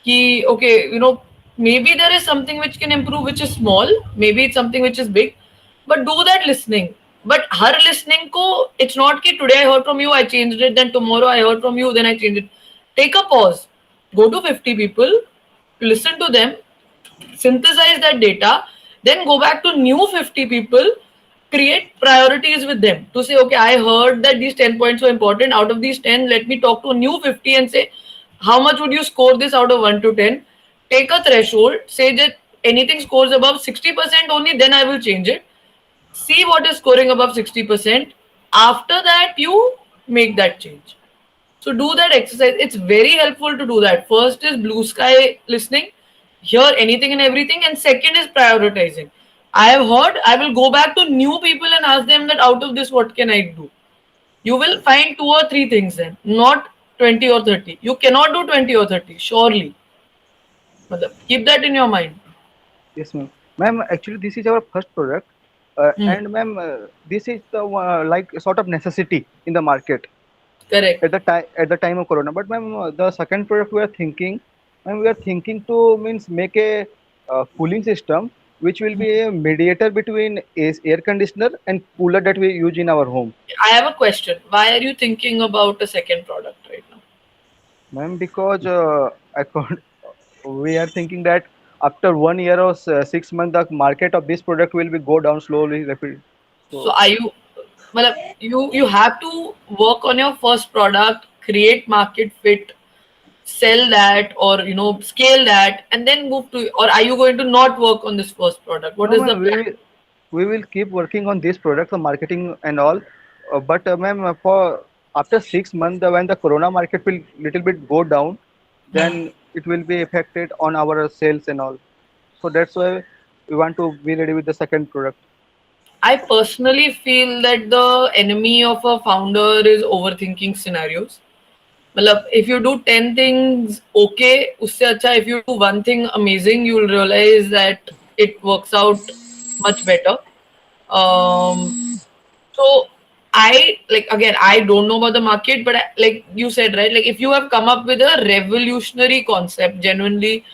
कि okay, you know, maybe there is something which can improve, which is small, maybe it's something which is big, but do that listening. But her listening ko, it's not कि today I heard from you, I changed it, then tomorrow I heard from you, then I changed it. Take a pause. Go to 50 people, listen to them, synthesize that data, then go back to new 50 people, create priorities with them to say, okay, I heard that these 10 points were important. Out of these 10, let me talk to a new 50 and say, how much would you score this out of 1 to 10? Take a threshold, say that anything scores above 60% only, then I will change it. See what is scoring above 60%. After that, you make that change. So do that exercise. It's very helpful to do that. First is blue sky listening, hear anything and everything, and second is prioritizing. I have heard, I will go back to new people and ask them that out of this, what can I do? You will find 2 or 3 things then, not 20 or 30. You cannot do 20 or 30, surely. Matlab, keep that in your mind.
Yes, ma'am. Ma'am, actually, this is our first product, and ma'am, this is the like sort of necessity in the market
Correct.
at the time of Corona. But ma'am, the second product we are thinking, ma'am, we are thinking to means make a cooling system which will be a mediator between air conditioner and cooler that we use in our home.
I have a question. Why are you thinking about a second product right now?
Ma'am, because we are thinking that after 1 year or 6 months, the market of this product will be go down slowly, rapid.
So are you matlab, you have to work on your first product, create market fit, sell that, or scale that, and then move to. Or are you going to not work on this first product? What
No,
is the
ma'am,
plan?
we will keep working on this product, the marketing and all. But ma'am, for after 6 months, when the Corona market will little bit go down, then it will be affected on our sales and all. So that's why we want to be ready with the second product.
I personally feel that the enemy of a founder is overthinking scenarios. मतलब if you do 10 things okay, उससे अच्छा if you do one thing amazing, you will realize that it works out much better. So I like, again, I don't know about the market, but like you said, right? Like if you have come up with a revolutionary concept, genuinely,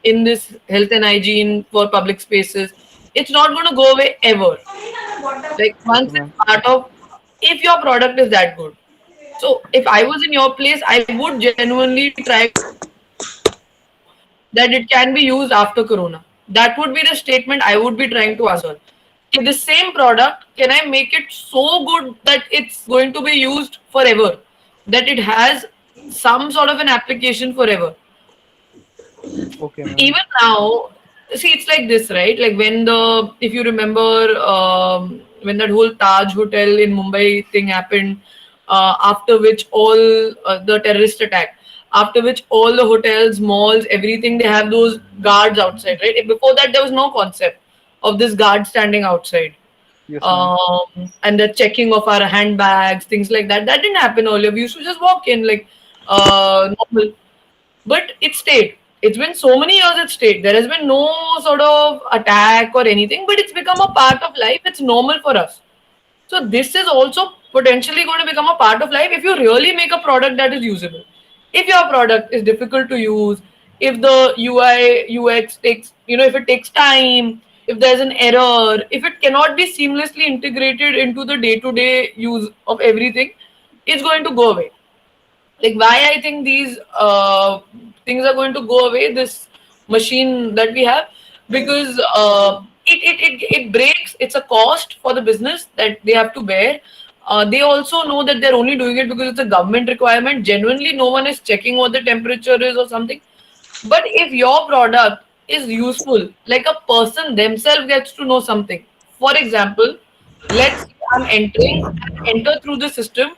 in this health and hygiene for public spaces, it's not going to go away ever. Like
Okay,
once it's
ma'am.
part of, if your product is that good. So if I was in your place, I would genuinely try to that it can be used after Corona. That would be the statement I would be trying to answer. In the same product, can I make it so good that it's going to be used forever? That it has some sort of an application forever.
Okay, ma'am.
Even now, see, it's like this, right? Like when the, if you remember, when that whole Taj Hotel in Mumbai thing happened, after which all the terrorist attack, after which all the hotels, malls, everything, they have those guards outside, right? Before that, there was no concept of this guard standing outside.
Yes, ma'am.
And the checking of our handbags, things like that. That didn't happen earlier. We used to just walk in like normal, but it stayed. It's been so many years it stayed. There has been no sort of attack or anything, but it's become a part of life. It's normal for us. So this is also potentially going to become a part of life if you really make a product that is usable. If your product is difficult to use, if the UI UX takes, if it takes time, if there's an error, if it cannot be seamlessly integrated into the day-to-day use of everything, it's going to go away. Like why I think these things are going to go away, this machine that we have, because it breaks. It's a cost for the business that they have to bear. They also know that they're only doing it because it's a government requirement. Genuinely no one is checking what the temperature is or something. But if your product is useful, like a person themselves gets to know something. For example, let's say I'm entering and enter through the system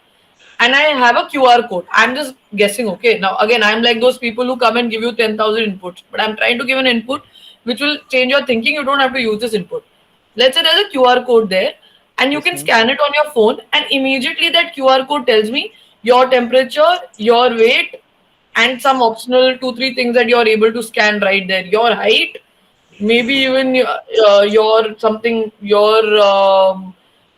and I have a QR code. I'm just guessing, okay? Now, again, I'm like those people who come and give you 10,000 inputs, but I'm trying to give an input which will change your thinking. You don't have to use this input. Let's say there's a QR code there, and you
Yes,
can
ma'am.
scan it on your phone, and immediately that QR code tells me your temperature, your weight, and some optional two, three things that you're able to scan right there. Your height, maybe even your something, your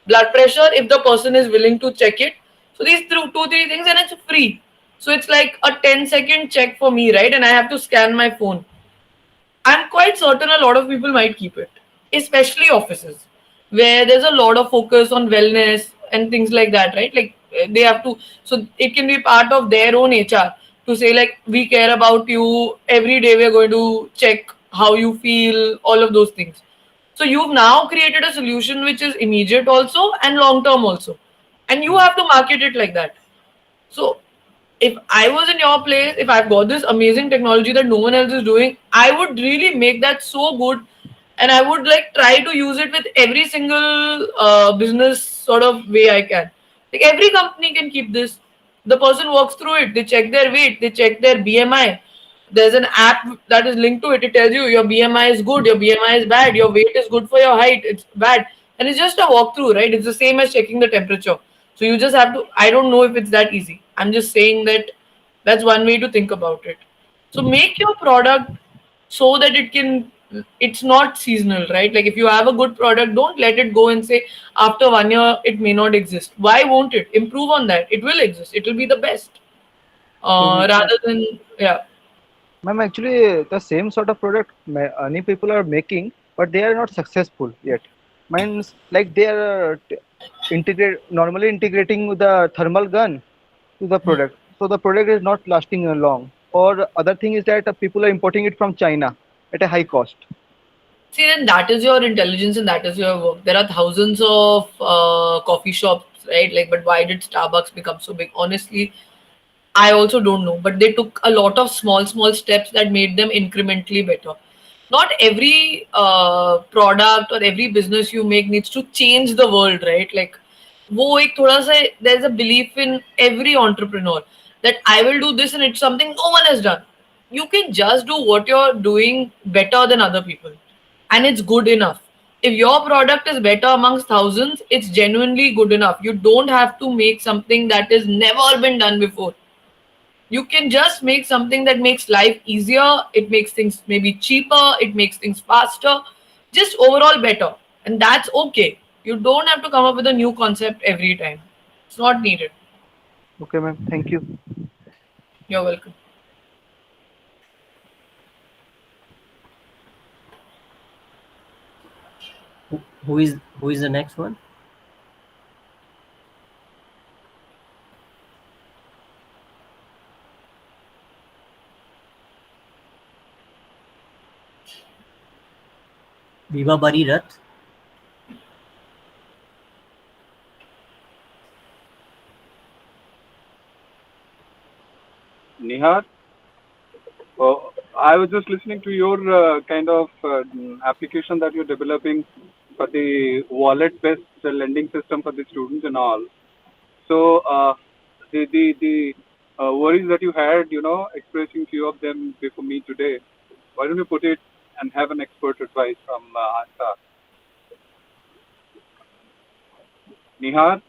blood pressure, if the person is willing to check it. So these two three things, and it's free. So it's like a 10-second check for me, right? And I have to scan my phone. I'm quite certain a lot of people might keep it, especially offices where there's a lot of focus on wellness and things like that, right? Like they have to, so it can be part of their own HR to say, like, we care about you every day, we're going to check how you feel, all of those things. So you've now created a solution which is immediate also and long term also. And you have to market it like that. So if I was in your place, if I've got this amazing technology that no one else is doing, I would really make that so good, and I would like try to use it with every single business sort of way I can. Like every company can keep this. The person walks through it, they check their weight, they check their BMI. There's an app that is linked to it. It tells you your BMI is good, your BMI is bad, your weight is good for your height, it's bad. And it's just a walkthrough, right? It's the same as checking the temperature. So you just have to, I don't know if it's that easy. I'm just saying that that's one way to think about it. So make your product so that it's not seasonal, right? Like if you have a good product, don't let it go and say after 1 year it may not exist. Why won't it? Improve on that. It will exist. It will be the best.
So,
Rather than, yeah.
ma'am, actually, the same sort of product many people are making, but they are not successful yet. Means like they are normally integrating with the thermal gun to the product, so the product is not lasting long. Or other thing is that people are importing it from China at a high cost.
See, then that is your intelligence and that is your work. There are thousands of coffee shops, right? Like, but why did Starbucks become so big? Honestly, I also don't know. But they took a lot of small steps that made them incrementally better. Not every product or every business you make needs to change the world, right? Like, वो एक थोड़ा सा there's a belief in every entrepreneur that I will do this and it's something no one has done. You can just do what you're doing better than other people, and it's good enough. If your product is better amongst thousands, it's genuinely good enough. You don't have to make something that has never been done before. You can just make something that makes life easier, it makes things maybe cheaper, it makes things faster, just overall better. And that's okay. You don't have to come up with a new concept every time. It's not needed.
Okay, ma'am. Thank you.
You're welcome.
Who is the next one? Viva Bari Rath.
Nihar, I was just listening to your kind of application that you're developing for the wallet-based lending system for the students and all. So the worries that you had, expressing few of them before me today, why don't you put it and have an expert advice from Anta? Nihar,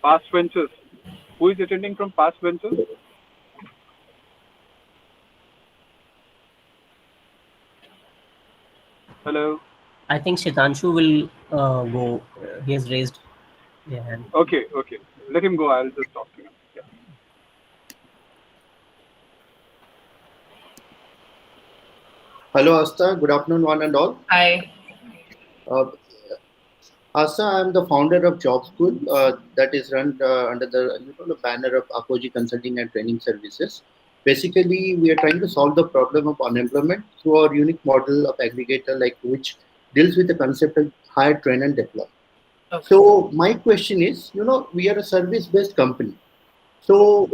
past ventures. Who is attending from past ventures? Hello.
I think Shitanshu will go. He has raised their hand.
Okay. Let him go. I'll just talk to him. Yeah.
Hello, Asta. Good afternoon, one and all.
Hi.
Asta, I am the founder of Job School that is run under the banner of Apoji Consulting and Training Services. Basically, we are trying to solve the problem of unemployment through our unique model of aggregator, like which deals with the concept of hire, train, and deploy.
Okay.
So my question is, we are a service-based company. So,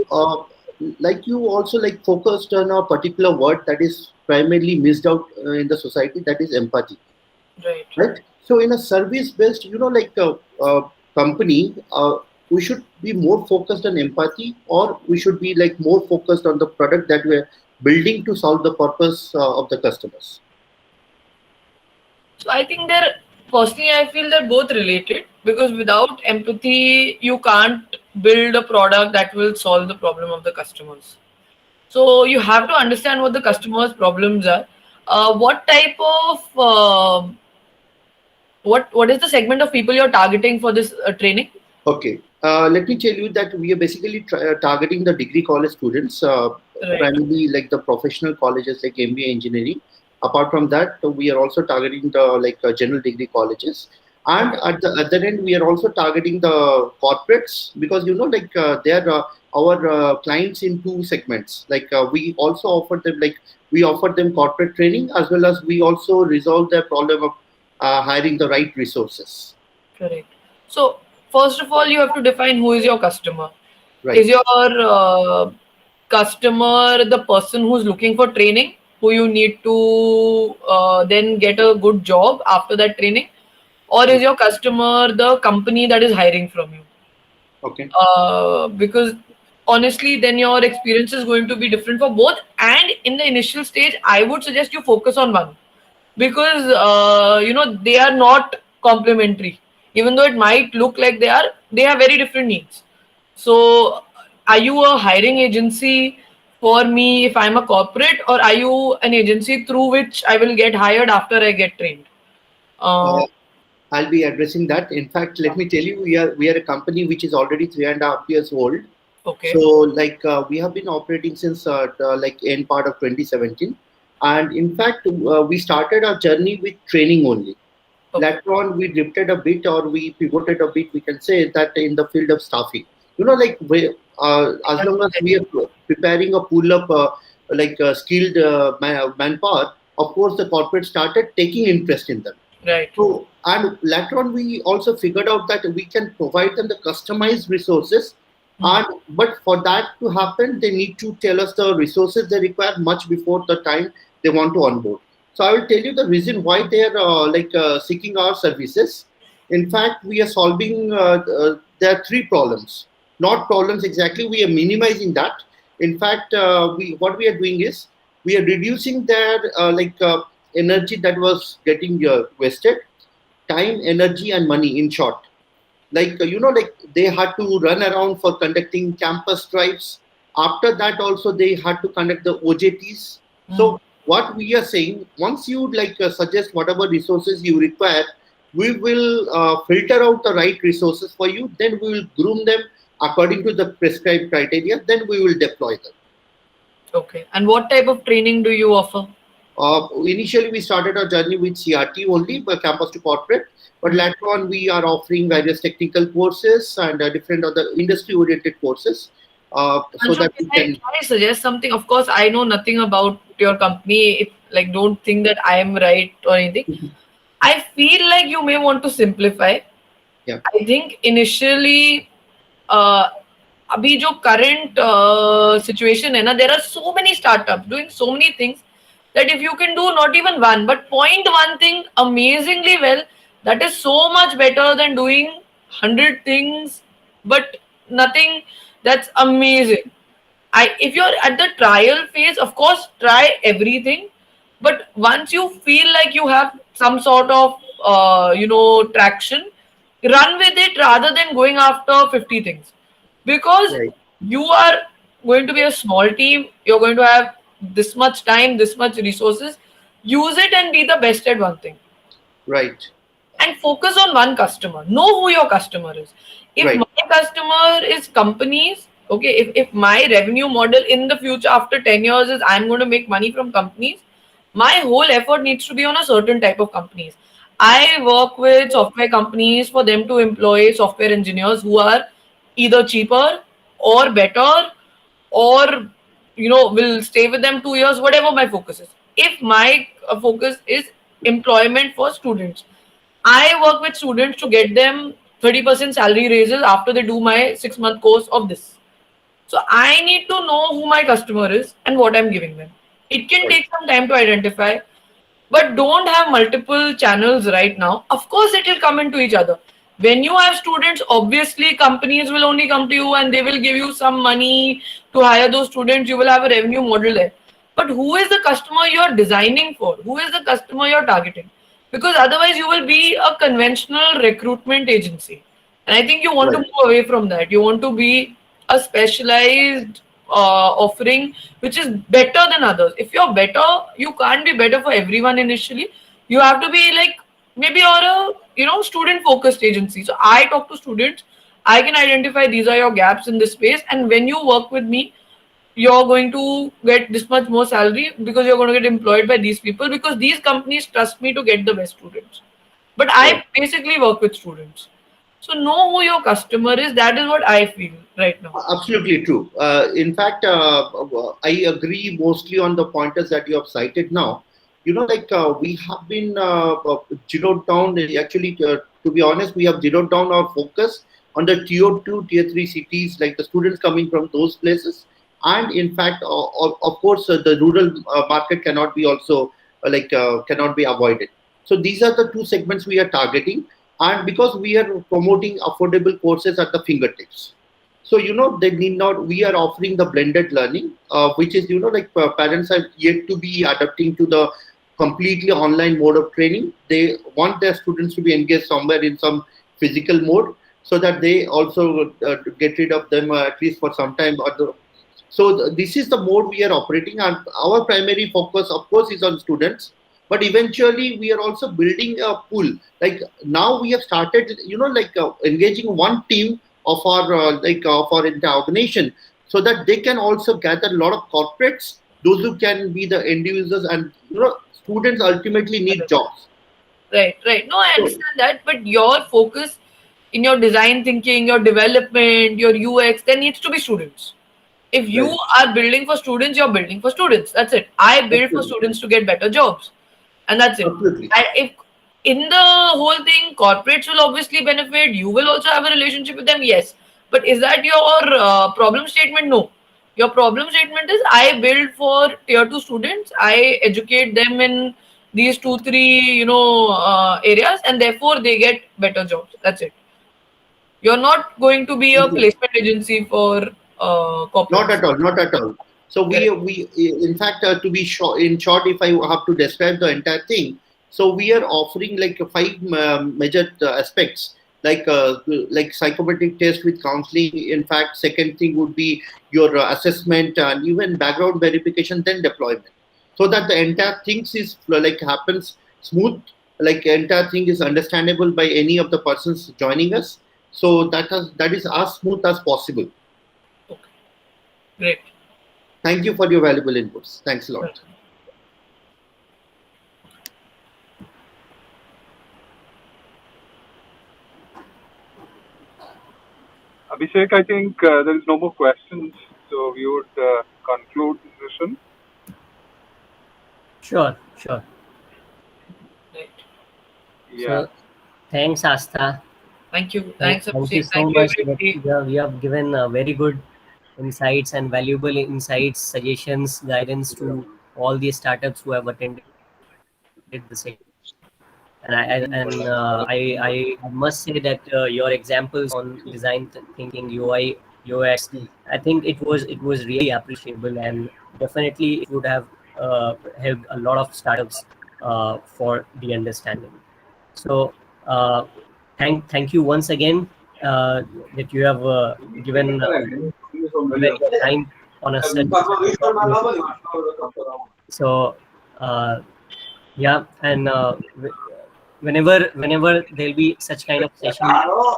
like you also focused on a particular word that is primarily missed out in the society, that is empathy. Right. So in a service-based, company, we should be more focused on empathy, or we should be more focused on the product that we're building to solve the purpose of the customers.
So I think personally, I feel they're both related, because without empathy, you can't build a product that will solve the problem of the customers. So you have to understand what the customer's problems are. What type of what is the segment of people you're targeting for this training?
Okay, let me tell you that we are basically targeting the degree college students, primarily like the professional colleges like MBA engineering. Apart from that, we are also targeting the general degree colleges, and at the other end, we are also targeting the corporates, because they are our clients in two segments. We also offer them corporate training, as well as we also resolve their problem of hiring the right resources.
Correct. So first of all, you have to define who is your customer.
Right.
Is your customer the person who's looking for training, who you need to then get a good job after that training, or is your customer the company that is hiring from you?
Okay.
Because honestly, then your experience is going to be different for both. And in the initial stage, I would suggest you focus on one, because they are not complementary. Even though it might look like they have very different needs. So are you a hiring agency for me if I'm a corporate, or are you an agency through which I will get hired after I get trained?
I'll be addressing that. In fact, let me tell you, we are a company which is already 3.5 years old.
Okay.
So we have been operating since end part of 2017. And in fact, we started our journey with training only. Okay. Later on, we drifted a bit, or we pivoted a bit, we can say, that in the field of staffing. As long as we are preparing a pool of skilled manpower, of course, the corporate started taking interest in them.
Right.
So, and later on, we also figured out that we can provide them the customized resources. But for that to happen, they need to tell us the resources they require much before the time they want to onboard. So I will tell you the reason why they are seeking our services. In fact, we are solving there are 3 problems. Not problems exactly. We are minimizing that. In fact, what we are doing is we are reducing their energy that was getting wasted, time, energy, and money. In short, like they had to run around for conducting campus drives. After that, also they had to conduct the OJTs. So what we are saying, once you suggest whatever resources you require, we will filter out the right resources for you. Then we will groom them according to the prescribed criteria. Then we will deploy them.
Okay. And what type of training do you offer?
Initially, we started our journey with CRT only, but campus to corporate. But later on, we are offering various technical courses and different other industry-oriented courses. So that we can.
Can I suggest something? Of course, I know nothing about your company. If don't think that I am right or anything. I feel like you may want to simplify.
Yeah.
I think initially, abhi jo current situation hai na, there are so many startups doing so many things that if you can do not even one, but point one thing amazingly well, that is so much better than doing 100 things, but nothing that's amazing. If you're at the trial phase, of course, try everything. But once you feel like you have some sort of, traction, run with it rather than going after 50 things. Because
Right.
you are going to be a small team, you're going to have this much time, this much resources. Use it and be the best at one thing.
Right.
And focus on one customer. Know who your customer is. If
Right.
my customer is companies, okay, if my revenue model in the future after 10 years is I'm going to make money from companies, my whole effort needs to be on a certain type of companies. I work with software companies for them to employ software engineers who are either cheaper or better, or will stay with them 2 years, whatever my focus is. If my focus is employment for students, I work with students to get them 30% salary raises after they do my 6-month course of this. So I need to know who my customer is and what I'm giving them. It can take some time to identify, but don't have multiple channels right now. Of course, it will come into each other. When you have students, obviously companies will only come to you and they will give you some money to hire those students. You will have a revenue model there. But who is the customer you're designing for? Who is the customer you're targeting? Because otherwise you will be a conventional recruitment agency. And I think you want to
Right.
move away from that. You want to be a specialized offering which is better than others. If you're better, you can't be better for everyone initially. You have to be like, maybe you're a student focused agency. So I talk to students. I can identify these are your gaps in this space, and when you work with me, you're going to get this much more salary because you're going to get employed by these people, because these companies trust me to get the best students. But I basically work with students. So know who your customer is. That is what I feel right now.
Absolutely true. In fact, I agree mostly on the pointers that you have cited now. We have been zeroed down. Actually, to be honest, we have zeroed down our focus on the tier 2, tier 3 cities, like the students coming from those places. And in fact, of course, the rural market cannot be also cannot be avoided. So these are the 2 segments we are targeting. And because we are promoting affordable courses at the fingertips. So, they need not, we are offering the blended learning, which is, parents are yet to be adapting to the completely online mode of training. They want their students to be engaged somewhere in some physical mode so that they also get rid of them at least for some time. So this is the mode we are operating, and our primary focus, of course, is on students. But eventually, we are also building a pool. Like now, we have started, engaging one team of our organization, so that they can also gather a lot of corporates, those who can be the end users, and students ultimately need jobs.
Right. No, I understand that, but your focus in your design thinking, your development, your UX, there needs to be students. If you
Right.
are building for students, you're building for students. That's it. I build for
Absolutely.
students to get better jobs, and that's it.
Absolutely.
If in the whole thing, corporates will obviously benefit. You will also have a relationship with them, yes. But is that your problem statement? No. Your problem statement is I build for tier two students. I educate them in these two, three, areas, and therefore they get better jobs. That's it. You're not going to be a
Thank you.
placement agency for
Not
corporates.
at all. Not at all. So we in fact to be short, in short, if I have to describe the entire thing, so we are offering like five major aspects, like psychometric test with counseling. In fact, second thing would be your assessment and even background verification, then deployment, so that the entire things is like happens smooth, like entire thing is understandable by any of the persons joining us. So that is as smooth as possible.
Great.
Thank you for your valuable inputs. Thanks a lot.
Abhishek, I think there is no more questions, so we would conclude the session.
Sure, sure.
Right.
Yeah.
So thanks, Asta.
Thank you. Thanks,
Thank you
Abhishek.
so
Thank you,
much.
everybody.
We have given very good insights and valuable insights, suggestions, guidance to all the startups who have attended the session. And I must say that your examples on design thinking, UI, UX, I think it was really appreciable, and definitely it would have helped a lot of startups for the understanding. So thank you once again that you have given your time on a such short notice. So yeah, and whenever there'll be such kind of session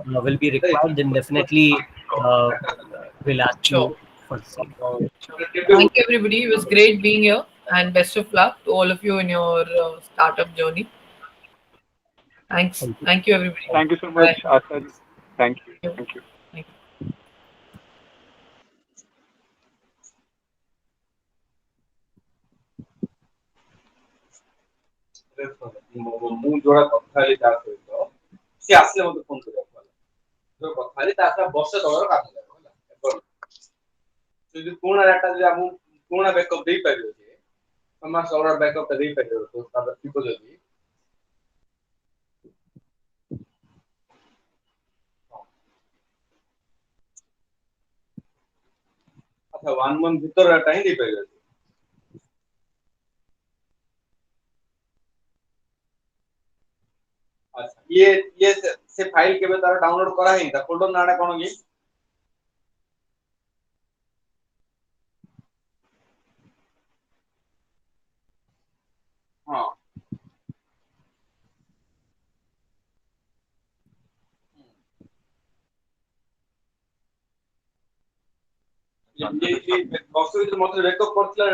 will be required, then definitely we'll ask
Sure.
you for the same.
Thank you, everybody. It was great being here, and best of luck to all of you in your startup journey. Thanks.
Thank you.
Thank you, everybody.
Thank you so much,
Bye.
Asad. Thank you. Thank you.
Thank you.
ମୁଁ ଯୋଉଟା କଥା ହେଲି ତା ସହିତ ସିଏ ଆସିଲେ ମତେ phone କରିବାକୁ କହିଲା ଯୋଉ କଥା ହେଲି ତା ସହିତ ବର୍ଷେ ତଳର କାମ ଯାକ ହେଲା ଯଦି ପୁରୁଣା ଡାଟା ଯଦି ଆମକୁ ପୁରୁଣା ବ୍ୟାକଅପ୍ ଦେଇପାରିବ ଯେ ସମାଜ ତଳର ବ୍ୟାକଅପ୍ ଟା ଦେଇପାରିବ ତ ତାପରେ ଥିବ ଯଦି ଆଚ୍ଛା 1 month ଭିତରେ ଡାଟା ହିଁ ଦେଇପାରିବ अच्छा ये से फाइल केबे तार डाउनलोड करा है ता फोल्डर नाडा कोन की हां ये बॉक्स में मतलब बैकअप करथला